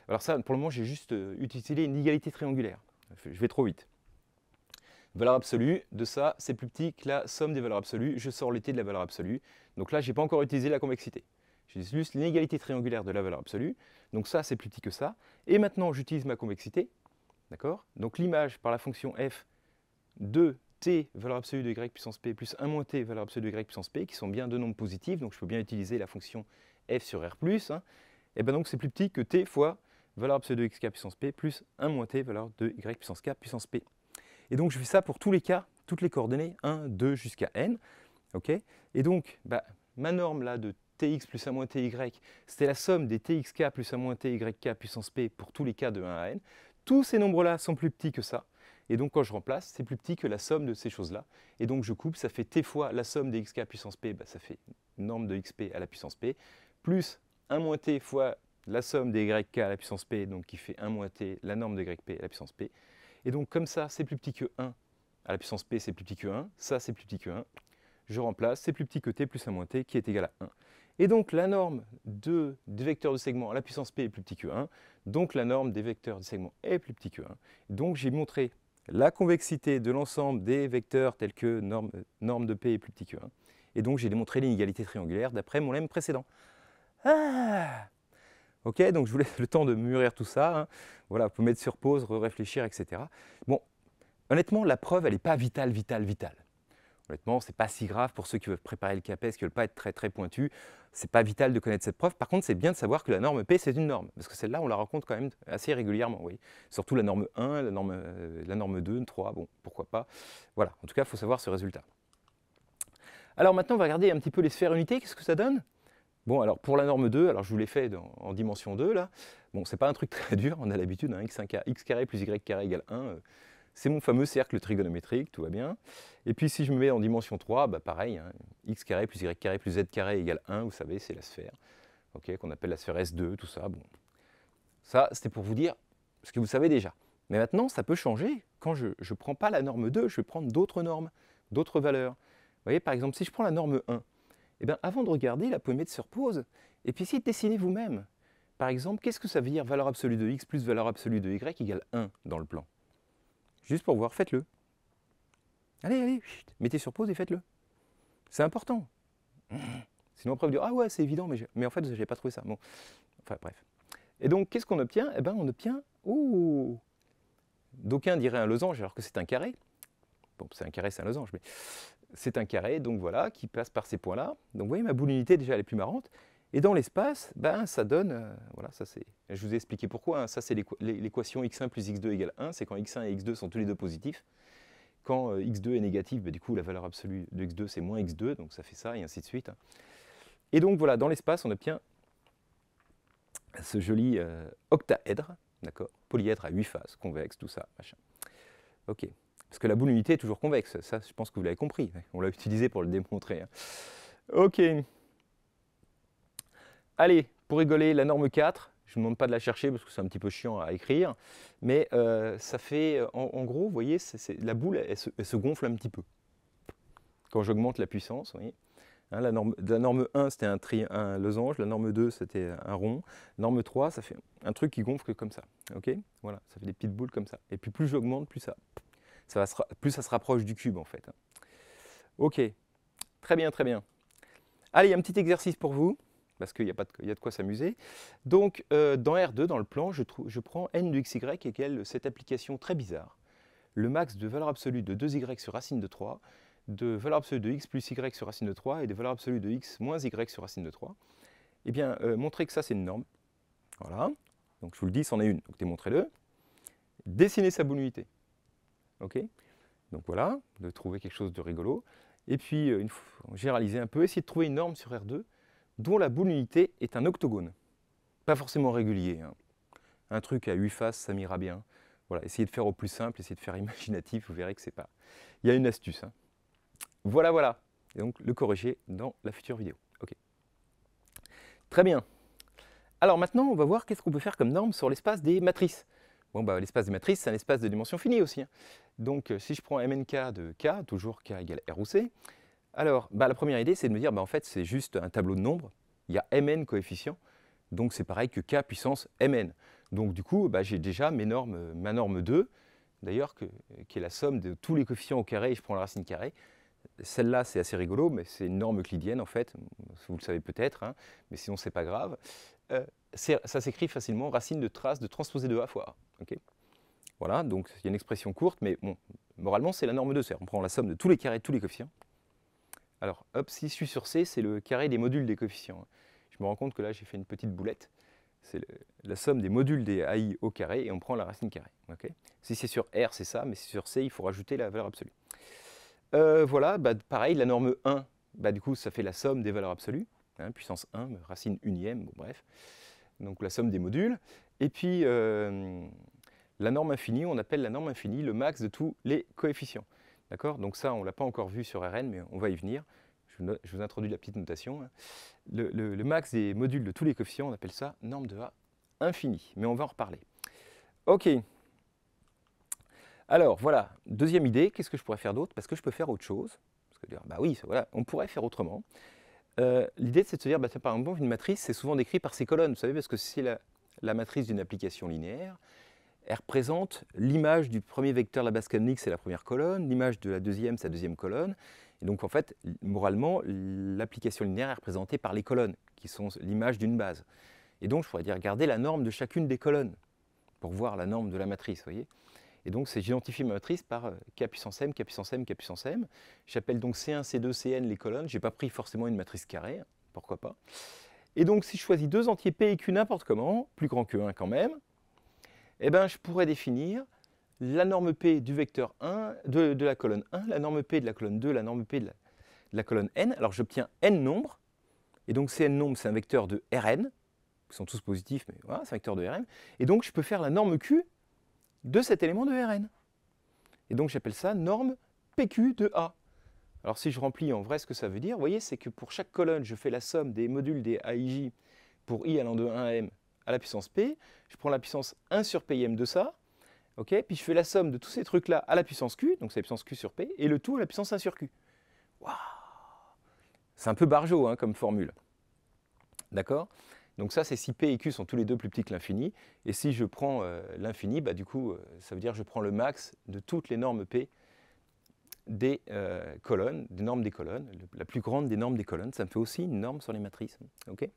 Alors ça, pour le moment, j'ai juste utilisé une égalité triangulaire. Je vais trop vite. Valeur absolue de ça, c'est plus petit que la somme des valeurs absolues. Je sors l'été de la valeur absolue. Donc là, je n'ai pas encore utilisé la convexité. J'utilise juste l'inégalité triangulaire de la valeur absolue. Donc ça, c'est plus petit que ça. Et maintenant, j'utilise ma convexité. D'accord? Donc l'image par la fonction f de t, valeur absolue de y puissance p, plus 1 moins t, valeur absolue de y puissance p, qui sont bien deux nombres positifs. Donc je peux bien utiliser la fonction f sur r+. Et bien donc c'est plus petit que t fois valeur absolue de xk puissance p, plus 1 moins t, valeur de y puissance k puissance p. Et donc je fais ça pour tous les cas, toutes les coordonnées, 1, 2 jusqu'à n. Okay, et donc ma norme là de tx plus 1 moins ty, c'était la somme des txk plus 1 moins ty puissance p pour tous les cas de 1 à n. Tous ces nombres-là sont plus petits que ça. Et donc quand je remplace, c'est plus petit que la somme de ces choses-là. Et donc je coupe, ça fait t fois la somme des xk puissance p, ça fait norme de xp à la puissance p, plus 1 moins t fois la somme des yk à la puissance p, donc qui fait 1 moins t, la norme de yp à la puissance p. Et donc comme ça, c'est plus petit que 1 à la puissance p, c'est plus petit que 1, ça c'est plus petit que 1. Je remplace, c'est plus petit que t plus 1 moins t, qui est égal à 1. Et donc la norme des vecteurs de segment à la puissance p est plus petit que 1, donc la norme des vecteurs de segment est plus petit que 1. Donc j'ai montré la convexité de l'ensemble des vecteurs tels que norme de p est plus petit que 1. Et donc j'ai démontré l'inégalité triangulaire d'après mon lemme précédent. Ah! Ok, donc je vous laisse le temps de mûrir tout ça. Hein. Voilà, vous pouvez mettre sur pause, réfléchir, etc. Bon, honnêtement, la preuve, elle n'est pas vitale. Honnêtement, ce n'est pas si grave pour ceux qui veulent préparer le CAPES, qui ne veulent pas être très très pointus. Ce n'est pas vital de connaître cette preuve. Par contre, c'est bien de savoir que la norme P, c'est une norme. Parce que celle-là, on la rencontre quand même assez régulièrement. Oui. Surtout la norme 1, la norme 2, 3, bon, pourquoi pas. Voilà, en tout cas, il faut savoir ce résultat. Alors maintenant, on va regarder un petit peu les sphères unités. Qu'est-ce que ça donne? Bon, alors pour la norme 2, alors je vous l'ai fait en dimension 2, là. Bon, c'est pas un truc très dur, on a l'habitude, hein, x carré plus y carré égale 1. C'est mon fameux cercle trigonométrique, tout va bien. Et puis si je me mets en dimension 3, pareil, hein, x carré plus y carré plus z carré égale 1, vous savez, c'est la sphère, okay, qu'on appelle la sphère S2, tout ça. Bon. Ça, c'était pour vous dire ce que vous savez déjà. Mais maintenant, ça peut changer. Quand je ne prends pas la norme 2, je vais prendre d'autres normes, d'autres valeurs. Vous voyez, par exemple, si je prends la norme 1, eh bien, avant de regarder, là, vous pouvez mettre sur pause et puis essayez de dessiner vous-même. Par exemple, qu'est-ce que ça veut dire valeur absolue de x plus valeur absolue de y égale 1 dans le plan? Juste pour voir, faites-le. Allez, chut, mettez sur pause et faites-le. C'est important. Sinon après vous dire, ah ouais, c'est évident, mais en fait, je n'avais pas trouvé ça. Bon, enfin bref. Et donc, qu'est-ce qu'on obtient? Eh bien, on obtient, d'aucuns diraient un losange alors que c'est un carré. Bon, c'est un carré, c'est un losange, mais c'est un carré, donc voilà, qui passe par ces points-là. Donc vous voyez, ma boule unité, déjà, elle est plus marrante. Et dans l'espace, ça donne, voilà, ça c'est, je vous ai expliqué pourquoi, hein, ça c'est l'équation x1 plus x2 égale 1, c'est quand x1 et x2 sont tous les deux positifs. Quand x2 est négatif, du coup, la valeur absolue de x2, c'est moins x2, donc ça fait ça, et ainsi de suite. Hein. Et donc voilà, dans l'espace, on obtient ce joli octaèdre, d'accord, polyèdre à 8 faces, convexe, tout ça, machin. Ok. Parce que la boule unité est toujours convexe, ça je pense que vous l'avez compris, on l'a utilisé pour le démontrer. Hein. Ok. Allez, Pour rigoler, la norme 4, je ne vous demande pas de la chercher parce que c'est un petit peu chiant à écrire, mais ça fait, en gros, vous voyez, la boule, elle se gonfle un petit peu. Quand j'augmente la puissance, vous voyez. Hein, la norme 1, c'était un losange, la norme 2, c'était un rond, la norme 3, ça fait un truc qui gonfle comme ça. Okay, voilà, ça fait des petites boules comme ça. Et puis plus j'augmente, plus plus ça se rapproche du cube en fait. Ok, très bien, très bien. Allez, un petit exercice pour vous, parce qu'il y a de quoi s'amuser. Donc, dans R2, dans le plan, je prends n de xy égale cette application très bizarre. Le max de valeur absolue de 2y sur racine de 3, de valeur absolue de x plus y sur racine de 3 et de valeur absolue de x moins y sur racine de 3. Eh bien, montrez que ça, c'est une norme. Voilà. Donc, je vous le dis, c'en est une. Donc, démontrez-le. Dessinez sa boule unité. OK. Donc, voilà, de trouver quelque chose de rigolo. Et puis, généraliser un peu, essayer de trouver une norme sur R2 dont la boule unité est un octogone. Pas forcément régulier. Hein. Un truc à 8 faces, ça m'ira bien. Voilà, essayez de faire au plus simple, essayez de faire imaginatif, vous verrez que c'est pas... Il y a une astuce. Hein. Voilà, voilà. Et donc, le corriger dans la future vidéo. OK. Très bien. Alors maintenant, on va voir qu'est-ce qu'on peut faire comme norme sur l'espace des matrices. Bon, bah, l'espace des matrices, c'est un espace de dimension finie aussi. Hein. Donc, si je prends mnk de k, toujours k égale r ou c, alors, bah, la première idée, c'est de me dire, bah, en fait, c'est juste un tableau de nombres. Il y a mn coefficients. Donc, c'est pareil que k puissance mn. Donc, du coup, bah, j'ai déjà ma norme 2, d'ailleurs, qui est la somme de tous les coefficients au carré, et je prends la racine carrée. Celle-là, c'est assez rigolo, mais c'est une norme euclidienne, en fait. Vous le savez peut-être, hein, mais sinon, c'est pas grave. Ça s'écrit facilement racine de trace de transposé de a fois a. Okay, voilà, donc il y a une expression courte, mais bon, moralement, c'est la norme 2. On prend la somme de tous les carrés de tous les coefficients. Alors, hop, si je suis sur C, c'est le carré des modules des coefficients. Je me rends compte que là, j'ai fait une petite boulette. C'est la somme des modules des AI au carré, et on prend la racine carrée. Okay, si c'est sur R, c'est ça, mais si c'est sur C, il faut rajouter la valeur absolue. Voilà, bah, pareil, la norme 1, bah, du coup, ça fait la somme des valeurs absolues. Hein, puissance 1, racine unième, bon, bref. Donc la somme des modules. Et puis, la norme infinie, on appelle la norme infinie le max de tous les coefficients. D'accord? Donc ça, on ne l'a pas encore vu sur Rn, mais on va y venir. Je vous introduis la petite notation. Hein. Le max des modules de tous les coefficients, on appelle ça norme de A infinie. Mais on va en reparler. OK. Alors, voilà. Deuxième idée, qu'est-ce que je pourrais faire d'autre? Parce que je peux faire autre chose. Parce que, bah oui, voilà, on pourrait faire autrement. L'idée, c'est de se dire, bah, par exemple, une matrice, c'est souvent décrit par ses colonnes. Vous savez, parce que c'est la matrice d'une application linéaire. Elle représente l'image du premier vecteur de la base canonique, c'est la première colonne. L'image de la deuxième, c'est la deuxième colonne. Et donc, en fait, moralement, l'application linéaire est représentée par les colonnes, qui sont l'image d'une base. Et donc, je pourrais dire, regardez la norme de chacune des colonnes, pour voir la norme de la matrice, vous voyez. Et donc, j'identifie ma matrice par k puissance m, k puissance m, k puissance m. J'appelle donc C1, C2, Cn les colonnes. Je n'ai pas pris forcément une matrice carrée, pourquoi pas. Et donc, si je choisis deux entiers p et q n'importe comment, plus grand que 1 quand même, eh ben, je pourrais définir la norme p du vecteur 1, de la colonne 1, la norme p de la colonne 2, la norme p de la colonne n. Alors, j'obtiens n nombres. Et donc, Cn nombre, c'est un vecteur de Rn. Ils sont tous positifs, mais voilà, c'est un vecteur de Rn. Et donc, je peux faire la norme q de cet élément de Rn. Et donc j'appelle ça norme PQ de A. Alors si je remplis en vrai ce que ça veut dire, vous voyez, c'est que pour chaque colonne, je fais la somme des modules des AIJ pour I allant de 1 à m à la puissance P. Je prends la puissance 1 sur Pim de ça. Okay, puis je fais la somme de tous ces trucs-là à la puissance Q, donc c'est la puissance Q sur P, et le tout à la puissance 1 sur Q. Waouh! C'est un peu barjot hein, comme formule. D'accord? Donc ça, c'est si P et Q sont tous les deux plus petits que l'infini. Et si je prends l'infini, bah, du coup, ça veut dire que je prends le max de toutes les normes P des colonnes, des normes des colonnes, la plus grande des normes des colonnes. Ça me fait aussi une norme sur les matrices. Okay,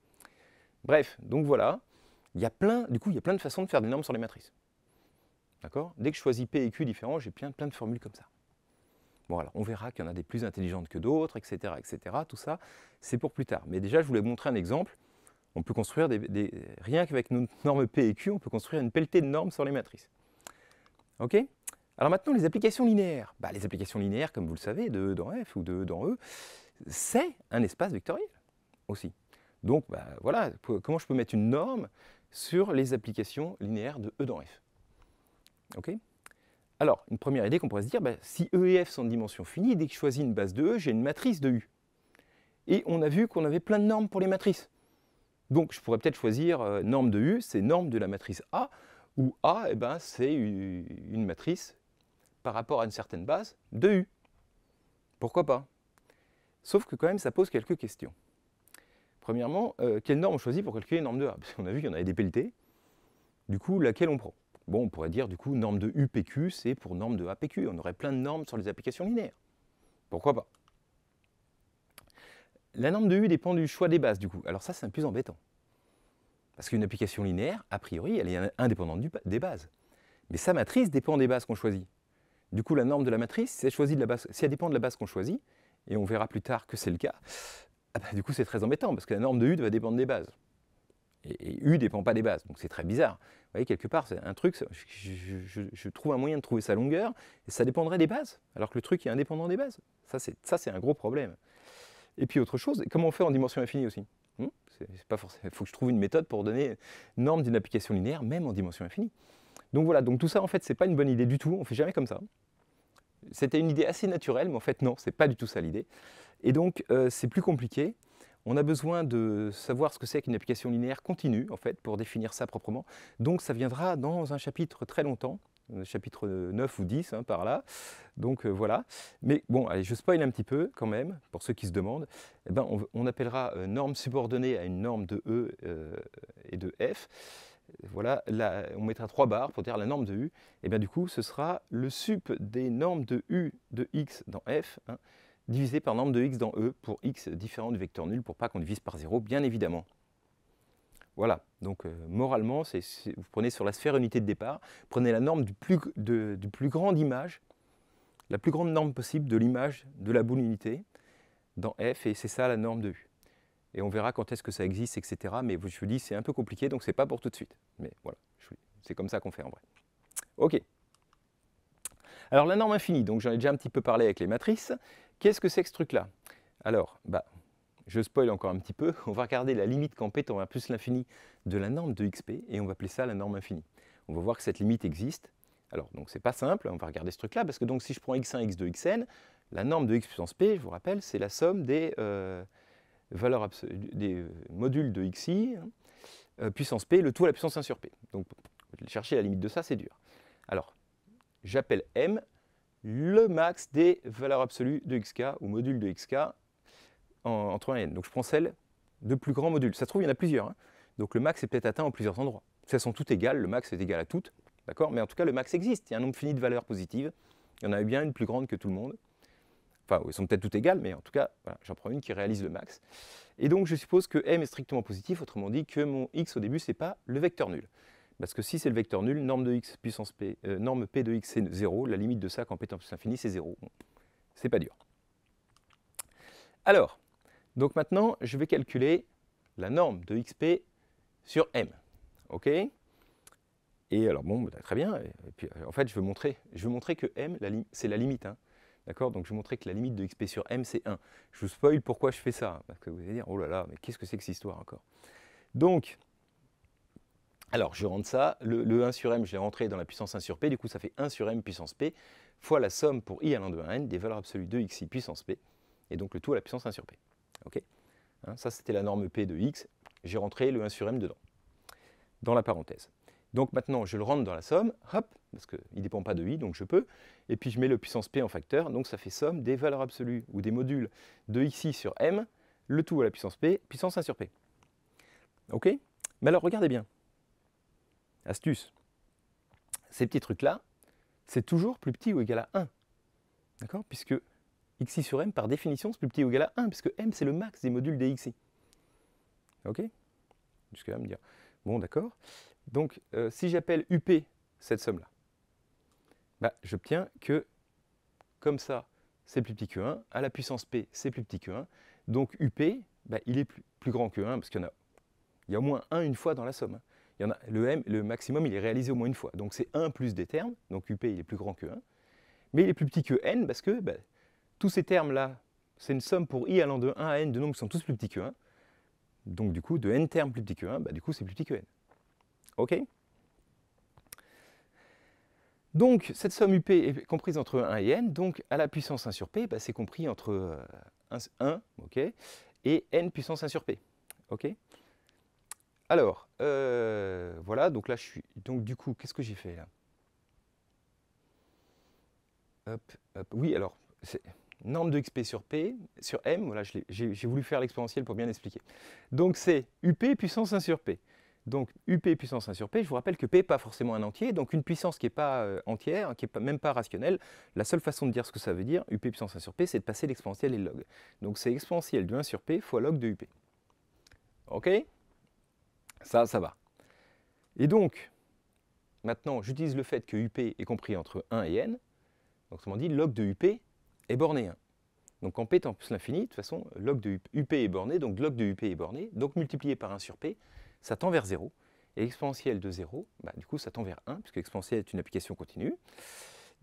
bref, donc voilà. Il y a plein de façons de faire des normes sur les matrices. D'accord? Dès que je choisis P et Q différents, j'ai plein de formules comme ça. Bon, alors, on verra qu'il y en a des plus intelligentes que d'autres, etc., etc. Tout ça, c'est pour plus tard. Mais déjà, je voulais vous montrer un exemple. On peut construire rien qu'avec nos normes P et Q, on peut construire une pelletée de normes sur les matrices. OK? Alors maintenant, les applications linéaires. Bah, les applications linéaires, comme vous le savez, de E dans F ou de E dans E, c'est un espace vectoriel aussi. Donc, bah, voilà, comment je peux mettre une norme sur les applications linéaires de E dans F? OK? Alors, une première idée qu'on pourrait se dire, bah, si E et F sont de dimension finie, dès que je choisis une base de E, j'ai une matrice de U. Et on a vu qu'on avait plein de normes pour les matrices. Donc je pourrais peut-être choisir norme de U, c'est norme de la matrice A, où A, eh ben, c'est une matrice par rapport à une certaine base de U. Pourquoi pas? Sauf que quand même, ça pose quelques questions. Premièrement, quelle norme on choisit pour calculer une norme de A? Parce qu'on a vu qu'il y en avait des pelletées. Du coup, laquelle on prend? Bon, on pourrait dire, du coup, norme de UPQ, c'est pour norme de APQ. On aurait plein de normes sur les applications linéaires. Pourquoi pas? La norme de U dépend du choix des bases, du coup. Alors ça, c'est un peu plus embêtant. Parce qu'une application linéaire, a priori, elle est indépendante des bases. Mais sa matrice dépend des bases qu'on choisit. Du coup, la norme de la matrice, si elle dépend de la base qu'on choisit, et on verra plus tard que c'est le cas, ah bah, du coup, c'est très embêtant, parce que la norme de U va dépendre des bases. Et U ne dépend pas des bases, donc c'est très bizarre. Vous voyez, quelque part, c'est un truc, je trouve un moyen de trouver sa longueur, et ça dépendrait des bases, alors que le truc est indépendant des bases. Ça, c'est un gros problème. Et puis autre chose, comment on fait en dimension infinie aussi? C'est pas forcément. Il faut que je trouve une méthode pour donner norme d'une application linéaire, même en dimension infinie. Donc voilà, donc tout ça, en fait, c'est pas une bonne idée du tout, on ne fait jamais comme ça. C'était une idée assez naturelle, mais en fait, non, c'est pas du tout ça l'idée. Et donc, c'est plus compliqué. On a besoin de savoir ce que c'est qu'une application linéaire continue, en fait, pour définir ça proprement. Donc, ça viendra dans un chapitre très longtemps, chapitre 9 ou 10, hein, par là. Donc, voilà. Mais bon, allez, je spoil un petit peu, quand même, pour ceux qui se demandent. Eh ben, on appellera norme subordonnée à une norme de E et de F. Voilà, là, on mettra 3 barres pour dire la norme de U. Et bien du coup, ce sera le sup des normes de U de X dans F, hein, divisé par norme de X dans E pour X différent du vecteur nul, pour pas qu'on divise par 0, bien évidemment. Voilà, donc moralement, vous prenez sur la sphère unité de départ, prenez la norme du plus grande image, la plus grande norme possible de l'image de la boule unité dans F, et c'est ça la norme de U. Et on verra quand est-ce que ça existe, etc. Mais je vous dis, c'est un peu compliqué, donc c'est pas pour tout de suite. Mais voilà, c'est comme ça qu'on fait en vrai. Ok. Alors la norme infinie, donc j'en ai déjà un petit peu parlé avec les matrices. Qu'est-ce que c'est que ce truc-là? Alors, je spoil encore un petit peu. On va regarder la limite quand p tend vers plus l'infini de la norme de xp, et on va appeler ça la norme infinie. On va voir que cette limite existe. Alors, donc c'est pas simple, on va regarder ce truc-là, parce que donc si je prends x1, x2, xn, la norme de x puissance p, je vous rappelle, c'est la somme des valeur absolue, des modules de xi, puissance p, le tout à la puissance 1 sur p. Donc, chercher la limite de ça, c'est dur. Alors, j'appelle m le max des valeurs absolues de xk, ou modules de xk, entre 1 et n. Donc, je prends celle de plus grand module. Ça se trouve, il y en a plusieurs. Hein. Donc, le max est peut-être atteint en plusieurs endroits. Si elles sont toutes égales, le max est égal à toutes. D'accord? Mais en tout cas, le max existe. Il y a un nombre fini de valeurs positives. Il y en a bien une plus grande que tout le monde. Enfin, elles sont peut-être toutes égales, mais en tout cas, voilà, j'en prends une qui réalise le max. Et donc, je suppose que m est strictement positif, autrement dit que mon x au début, ce n'est pas le vecteur nul. Parce que si c'est le vecteur nul, norme de x puissance p, norme p de x, c'est 0. La limite de ça, quand p tend plus l'infini, c'est 0. Bon, c'est pas dur. Alors, donc maintenant, je vais calculer la norme de xp sur m. OK? Et alors, bon, très bien. Et puis, en fait, je veux montrer que m, c'est la limite. Hein. D'accord? Donc je vais montrer que la limite de xp sur m, c'est 1. Je vous spoil pourquoi je fais ça. Parce que vous allez dire, oh là là, mais qu'est-ce que c'est que cette histoire encore? Donc, alors je rentre ça. Le 1 sur m, je l'ai rentré dans la puissance 1 sur p. Du coup, ça fait 1 sur m puissance p fois la somme pour i allant de 1 à n des valeurs absolues de xi puissance p. Et donc le tout à la puissance 1 sur p. OK? Hein, ça, c'était la norme p de x. J'ai rentré le 1 sur m dedans, dans la parenthèse. Donc maintenant, je le rentre dans la somme, hop, parce qu'il ne dépend pas de i, donc je peux. Et puis je mets le puissance p en facteur, donc ça fait somme des valeurs absolues ou des modules de xi sur m, le tout à la puissance p, puissance 1 sur p. OK? Mais alors, regardez bien. Astuce. Ces petits trucs-là, c'est toujours plus petit ou égal à 1. D'accord? Puisque xi sur m, par définition, c'est plus petit ou égal à 1, puisque m, c'est le max des modules des xi. OK? Jusque-là, me dire, bon, d'accord. Donc, si j'appelle up cette somme-là, j'obtiens que, comme ça, c'est plus petit que 1, à la puissance p, c'est plus petit que 1, donc up, il est plus grand que 1, parce qu'il y a au moins 1 une fois dans la somme. Hein. Il y en a, le maximum, il est réalisé au moins une fois, donc c'est 1 plus des termes, donc up, il est plus grand que 1, mais il est plus petit que n, parce que tous ces termes-là, c'est une somme pour i allant de 1 à n de nombres qui sont tous plus petits que 1, donc du coup, de n termes plus petits que 1, du coup, c'est plus petit que n. OK? Donc, cette somme up est comprise entre 1 et n, donc à la puissance 1 sur p, c'est compris entre 1 okay, et n puissance 1 sur p. Okay? Alors, voilà, donc là, donc du coup, qu'est-ce que j'ai fait là? Hop, hop. Oui, alors, c'est norme de XP sur P, sur M, voilà, j'ai voulu faire l'exponentielle pour bien expliquer. Donc c'est UP puissance 1 sur P. Donc UP puissance 1 sur P, je vous rappelle que P n'est pas forcément un entier, donc une puissance qui n'est pas entière, qui n'est même pas rationnelle, la seule façon de dire ce que ça veut dire, UP puissance 1 sur P, c'est de passer l'exponentielle et le log. Donc c'est exponentielle de 1 sur P fois log de UP. Ok? Ça va. Et donc, maintenant, j'utilise le fait que UP est compris entre 1 et n, donc autrement dit, log de UP est borné 1. Donc quand P tend plus l'infini, de toute façon, log de UP est borné, donc log de UP est borné, donc multiplié par 1 sur P, ça tend vers 0. Et exponentielle de 0, bah, du coup ça tend vers 1, puisque exponentielle est une application continue.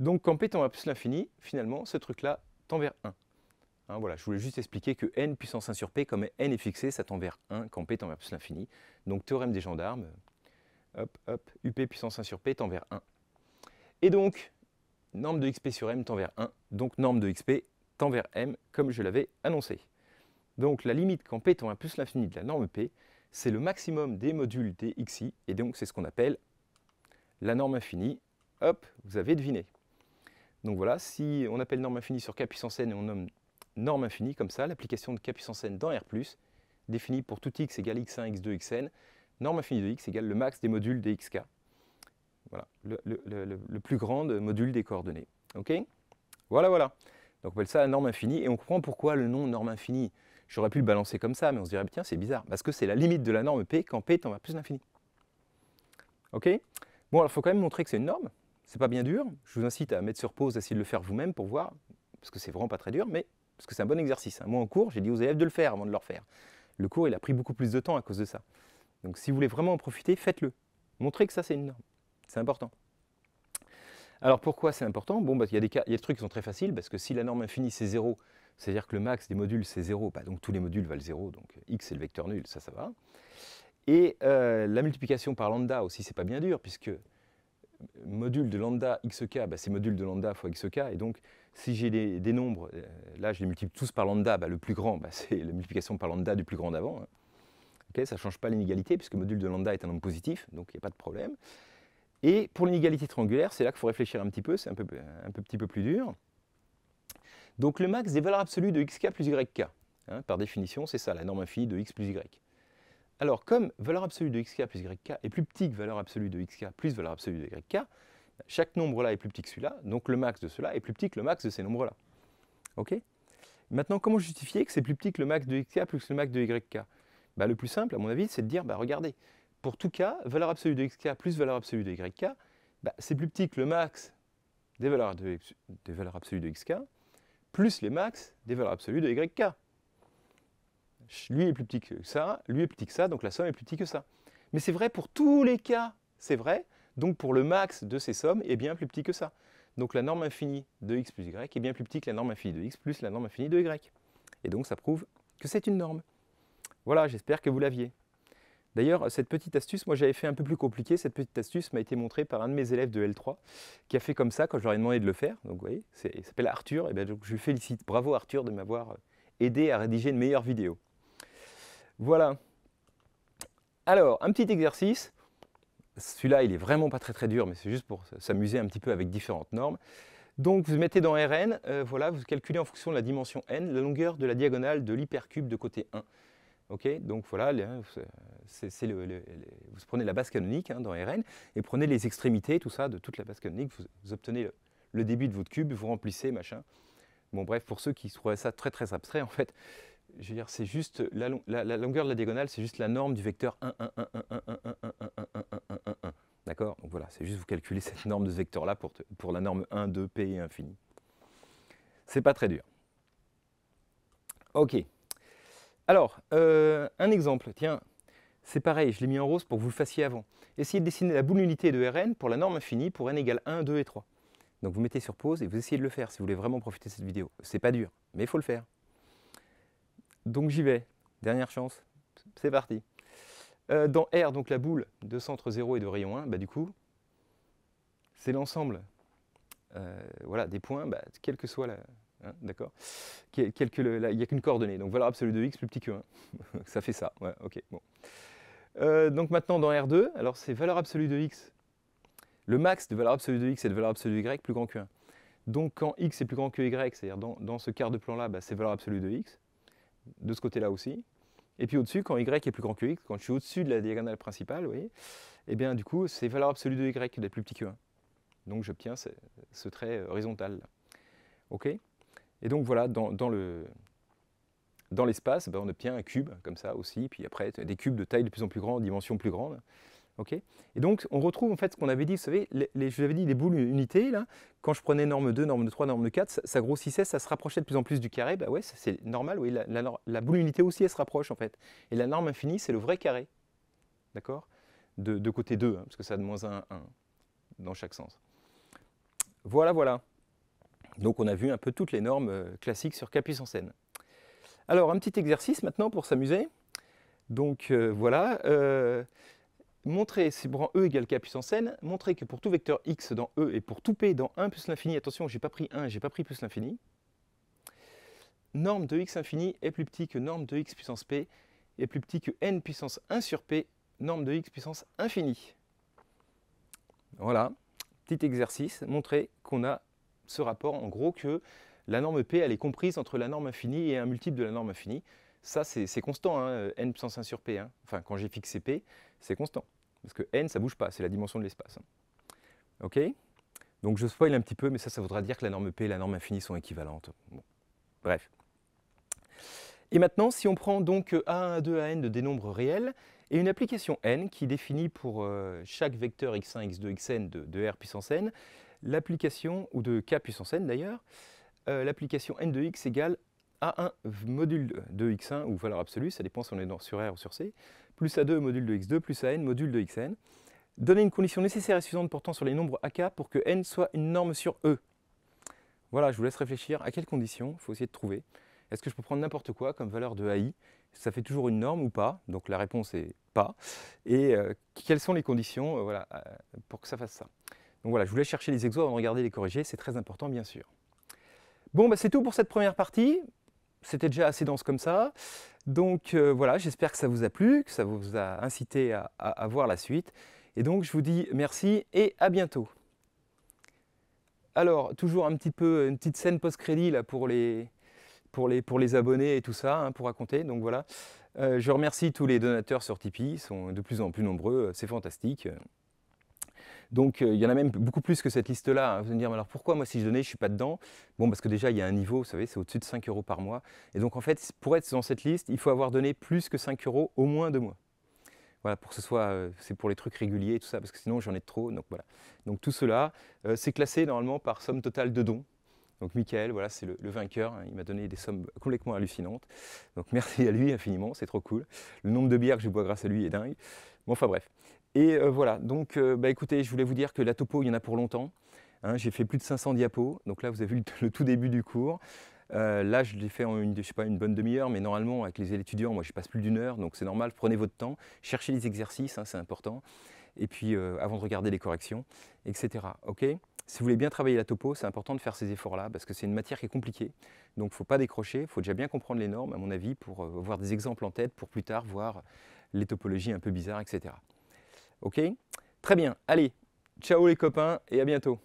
Donc quand P tend à plus l'infini, finalement, ce truc-là tend vers 1. Hein, voilà, je voulais juste expliquer que n puissance 1 sur P, comme n est fixé, ça tend vers 1 quand P tend vers plus l'infini. Donc théorème des gendarmes, hop, hop, UP puissance 1 sur P tend vers 1. Et donc, norme de XP sur M tend vers 1, donc norme de XP tend vers M, comme je l'avais annoncé. Donc la limite quand P tend à plus l'infini de la norme P, c'est le maximum des modules des xi, et donc c'est ce qu'on appelle la norme infinie. Hop, vous avez deviné. Donc voilà, si on appelle norme infinie sur k puissance n et on nomme norme infinie comme ça, l'application de k puissance n dans R+, définie pour tout x égale x1, x2, xn, norme infinie de x égale le max des modules des xk. Voilà, le plus grand module des coordonnées. Ok? Voilà, voilà. Donc on appelle ça la norme infinie, et on comprend pourquoi le nom norme infinie. J'aurais pu le balancer comme ça, mais on se dirait, tiens, c'est bizarre, parce que c'est la limite de la norme P quand P tend vers plus l'infini. Ok? Bon, alors il faut quand même montrer que c'est une norme, c'est pas bien dur. Je vous incite à mettre sur pause, à essayer de le faire vous-même pour voir, parce que c'est vraiment pas très dur, mais parce que c'est un bon exercice. Moi en cours, j'ai dit aux élèves de le faire avant de le refaire. Le cours, il a pris beaucoup plus de temps à cause de ça. Donc si vous voulez vraiment en profiter, faites-le. Montrez que ça, c'est une norme. C'est important. Alors pourquoi c'est important? Bon, bah, il y a des trucs qui sont très faciles, parce que si la norme infinie c'est 0, c'est-à-dire que le max des modules c'est 0, bah, donc tous les modules valent 0, donc x c'est le vecteur nul, ça va. Et la multiplication par lambda aussi, c'est pas bien dur, puisque module de lambda xk, bah, c'est module de lambda fois xk, et donc si j'ai des nombres, là je les multiplie tous par lambda, bah, le plus grand, bah, c'est la multiplication par lambda du plus grand d'avant. Hein. Okay, ça ne change pas l'inégalité, puisque module de lambda est un nombre positif, donc il n'y a pas de problème. Et pour l'inégalité triangulaire, c'est là qu'il faut réfléchir un petit peu, c'est un petit peu plus dur. Donc le max des valeurs absolues de xk plus yk, hein, par définition, c'est ça, la norme infinie de x plus y. Alors, comme valeur absolue de xk plus yk est plus petit que valeur absolue de xk plus valeur absolue de yk, chaque nombre là est plus petit que celui-là, donc le max de cela est plus petit que le max de ces nombres-là. Ok? Maintenant, comment justifier que c'est plus petit que le max de xk plus le max de yk? Bah, le plus simple, à mon avis, c'est de dire, bah, regardez, pour tout cas, valeur absolue de xk plus valeur absolue de yk, bah, c'est plus petit que le max des valeurs absolues de xk plus les max des valeurs absolues de yk. Lui est plus petit que ça, lui est plus petit que ça, donc la somme est plus petite que ça. Mais c'est vrai pour tous les cas, c'est vrai, donc pour le max de ces sommes est bien plus petit que ça. Donc la norme infinie de x plus y est bien plus petite que la norme infinie de x plus la norme infinie de y. Et donc ça prouve que c'est une norme. Voilà, j'espère que vous l'aviez. D'ailleurs, cette petite astuce, moi j'avais fait un peu plus compliqué, cette petite astuce m'a été montrée par un de mes élèves de L3, qui a fait comme ça quand je leur ai demandé de le faire. Donc vous voyez, il s'appelle Arthur, et bien donc je lui félicite. Bravo Arthur de m'avoir aidé à rédiger une meilleure vidéo. Voilà. Alors, un petit exercice. Celui-là, il est vraiment pas très dur, mais c'est juste pour s'amuser un petit peu avec différentes normes. Donc, vous mettez dans Rn, voilà, vous calculez en fonction de la dimension n, la longueur de la diagonale de l'hypercube de côté 1. Ok, donc voilà, vous prenez la base canonique hein, dans Rn, et prenez les extrémités, tout ça, de toute la base canonique, vous obtenez le débit de votre cube, vous remplissez, machin. Bon, bref, pour ceux qui trouvent ça très très abstrait, en fait, je veux dire, c'est juste la longueur de la diagonale, c'est juste la norme du vecteur 1, 1, 1, 1, 1, 1, 1, 1, 1, 1, 1, 1, 1, 1. D'accord? Donc voilà, c'est juste vous calculez cette norme de ce vecteur-là pour la norme 1, 2, p et infini. C'est pas très dur. Ok. Alors, un exemple, tiens, c'est pareil, je l'ai mis en rose pour que vous le fassiez avant. Essayez de dessiner la boule unité de Rn pour la norme infinie pour n égale 1, 2 et 3. Donc vous mettez sur pause et vous essayez de le faire si vous voulez vraiment profiter de cette vidéo. C'est pas dur, mais il faut le faire. Donc j'y vais, dernière chance, c'est parti. Dans R, donc la boule de centre 0 et de rayon 1, bah, du coup, c'est l'ensemble voilà, des points, bah, quelle que soit la... Hein, d'accord, il n'y a qu'une coordonnée, donc valeur absolue de x plus petit que 1. Ça fait ça, ouais, ok, bon. Donc maintenant dans R2, alors c'est valeur absolue de x. Le max de valeur absolue de x et de valeur absolue de y plus grand que 1. Donc quand x est plus grand que y, c'est-à-dire dans ce quart de plan-là, bah, c'est valeur absolue de x. De ce côté-là aussi. Et puis au-dessus, quand y est plus grand que x, quand je suis au-dessus de la diagonale principale, vous voyez, et bien du coup, c'est valeur absolue de y qui est plus petit que 1. Donc j'obtiens ce trait horizontal. OK. Et donc voilà, dans l'espace, ben, on obtient un cube, comme ça aussi, puis après des cubes de taille de plus en plus grande, dimension plus grande. Okay. Et donc on retrouve en fait ce qu'on avait dit, vous savez, je vous avais dit les boules unités, là, quand je prenais norme 2, norme 3, norme 4, ça grossissait, ça se rapprochait de plus en plus du carré, bah ouais, c'est normal, oui, la boule unité aussi, elle se rapproche en fait. Et la norme infinie, c'est le vrai carré, d'accord, de côté 2, hein, parce que ça a de moins 1, 1 dans chaque sens. Voilà, voilà. Donc on a vu un peu toutes les normes classiques sur K puissance n. Alors un petit exercice maintenant pour s'amuser. Donc voilà. Montrer, si je prends E égale K puissance n, montrer que pour tout vecteur x dans E et pour tout P dans 1 plus l'infini, attention, j'ai pas pris 1, j'ai pas pris plus l'infini, norme de x infini est plus petit que norme de x puissance P est plus petit que n puissance 1 sur P, norme de x puissance infini. Voilà, petit exercice, montrer qu'on a ce rapport, en gros, que la norme P, elle est comprise entre la norme infinie et un multiple de la norme infinie. Ça, c'est constant, hein, n puissance 1 sur P. Hein. Enfin, quand j'ai fixé P, c'est constant. Parce que n, ça ne bouge pas, c'est la dimension de l'espace. OK? Donc je spoil un petit peu, mais ça voudra dire que la norme P et la norme infinie sont équivalentes. Bon. Bref. Et maintenant, si on prend donc A1, A2, AN de des nombres réels, et une application n qui définit pour chaque vecteur x1, x2, xn de R puissance n, l'application, ou de K puissance n d'ailleurs, l'application n de x égale A1 module de x1, ou valeur absolue, ça dépend si on est sur R ou sur C, plus A2 module de x2, plus AN module de xn. Donner une condition nécessaire et suffisante portant sur les nombres AK pour que n soit une norme sur E. Voilà, je vous laisse réfléchir à quelles conditions, il faut essayer de trouver. Est-ce que je peux prendre n'importe quoi comme valeur de AI? Ça fait toujours une norme ou pas? Donc la réponse est pas. Et quelles sont les conditions voilà, pour que ça fasse ça? Donc voilà, je vous laisse chercher les exos avant de regarder les corrigés, c'est très important bien sûr. Bon, bah, c'est tout pour cette première partie. C'était déjà assez dense comme ça. Donc voilà, j'espère que ça vous a plu, que ça vous a incité à voir la suite. Et donc je vous dis merci et à bientôt. Alors, toujours un petit peu, une petite scène post-crédit là pour les abonnés et tout ça, hein, pour raconter. Donc voilà, je remercie tous les donateurs sur Tipeee, ils sont de plus en plus nombreux, c'est fantastique. Donc il y en a même beaucoup plus que cette liste-là. Hein. Vous allez me dire, alors pourquoi moi si je donnais, je ne suis pas dedans? Bon, parce que déjà il y a un niveau, vous savez, c'est au-dessus de 5 € par mois. Et donc en fait, pour être dans cette liste, il faut avoir donné plus que 5 € au moins 2 mois. Voilà, pour que ce soit, c'est pour les trucs réguliers et tout ça, parce que sinon j'en ai trop. Donc voilà. Donc tout cela, c'est classé normalement par somme totale de dons. Donc Michael, voilà, c'est le vainqueur, hein, il m'a donné des sommes complètement hallucinantes. Donc merci à lui infiniment, c'est trop cool. Le nombre de bières que je bois grâce à lui est dingue. Bon, enfin bref. Et voilà, donc bah, écoutez, je voulais vous dire que la topo, il y en a pour longtemps. Hein, j'ai fait plus de 500 diapos, donc là vous avez vu le tout début du cours. Là, je l'ai fait en je sais pas, une bonne demi-heure, mais normalement, avec les étudiants, moi, je passe plus d'1 heure, donc c'est normal, prenez votre temps, cherchez les exercices, hein, c'est important, et puis avant de regarder les corrections, etc. Okay, si vous voulez bien travailler la topo, c'est important de faire ces efforts-là, parce que c'est une matière qui est compliquée, donc il ne faut pas décrocher, il faut déjà bien comprendre les normes, à mon avis, pour avoir des exemples en tête, pour plus tard voir les topologies un peu bizarres, etc. Ok? Très bien, allez, ciao les copains, et à bientôt.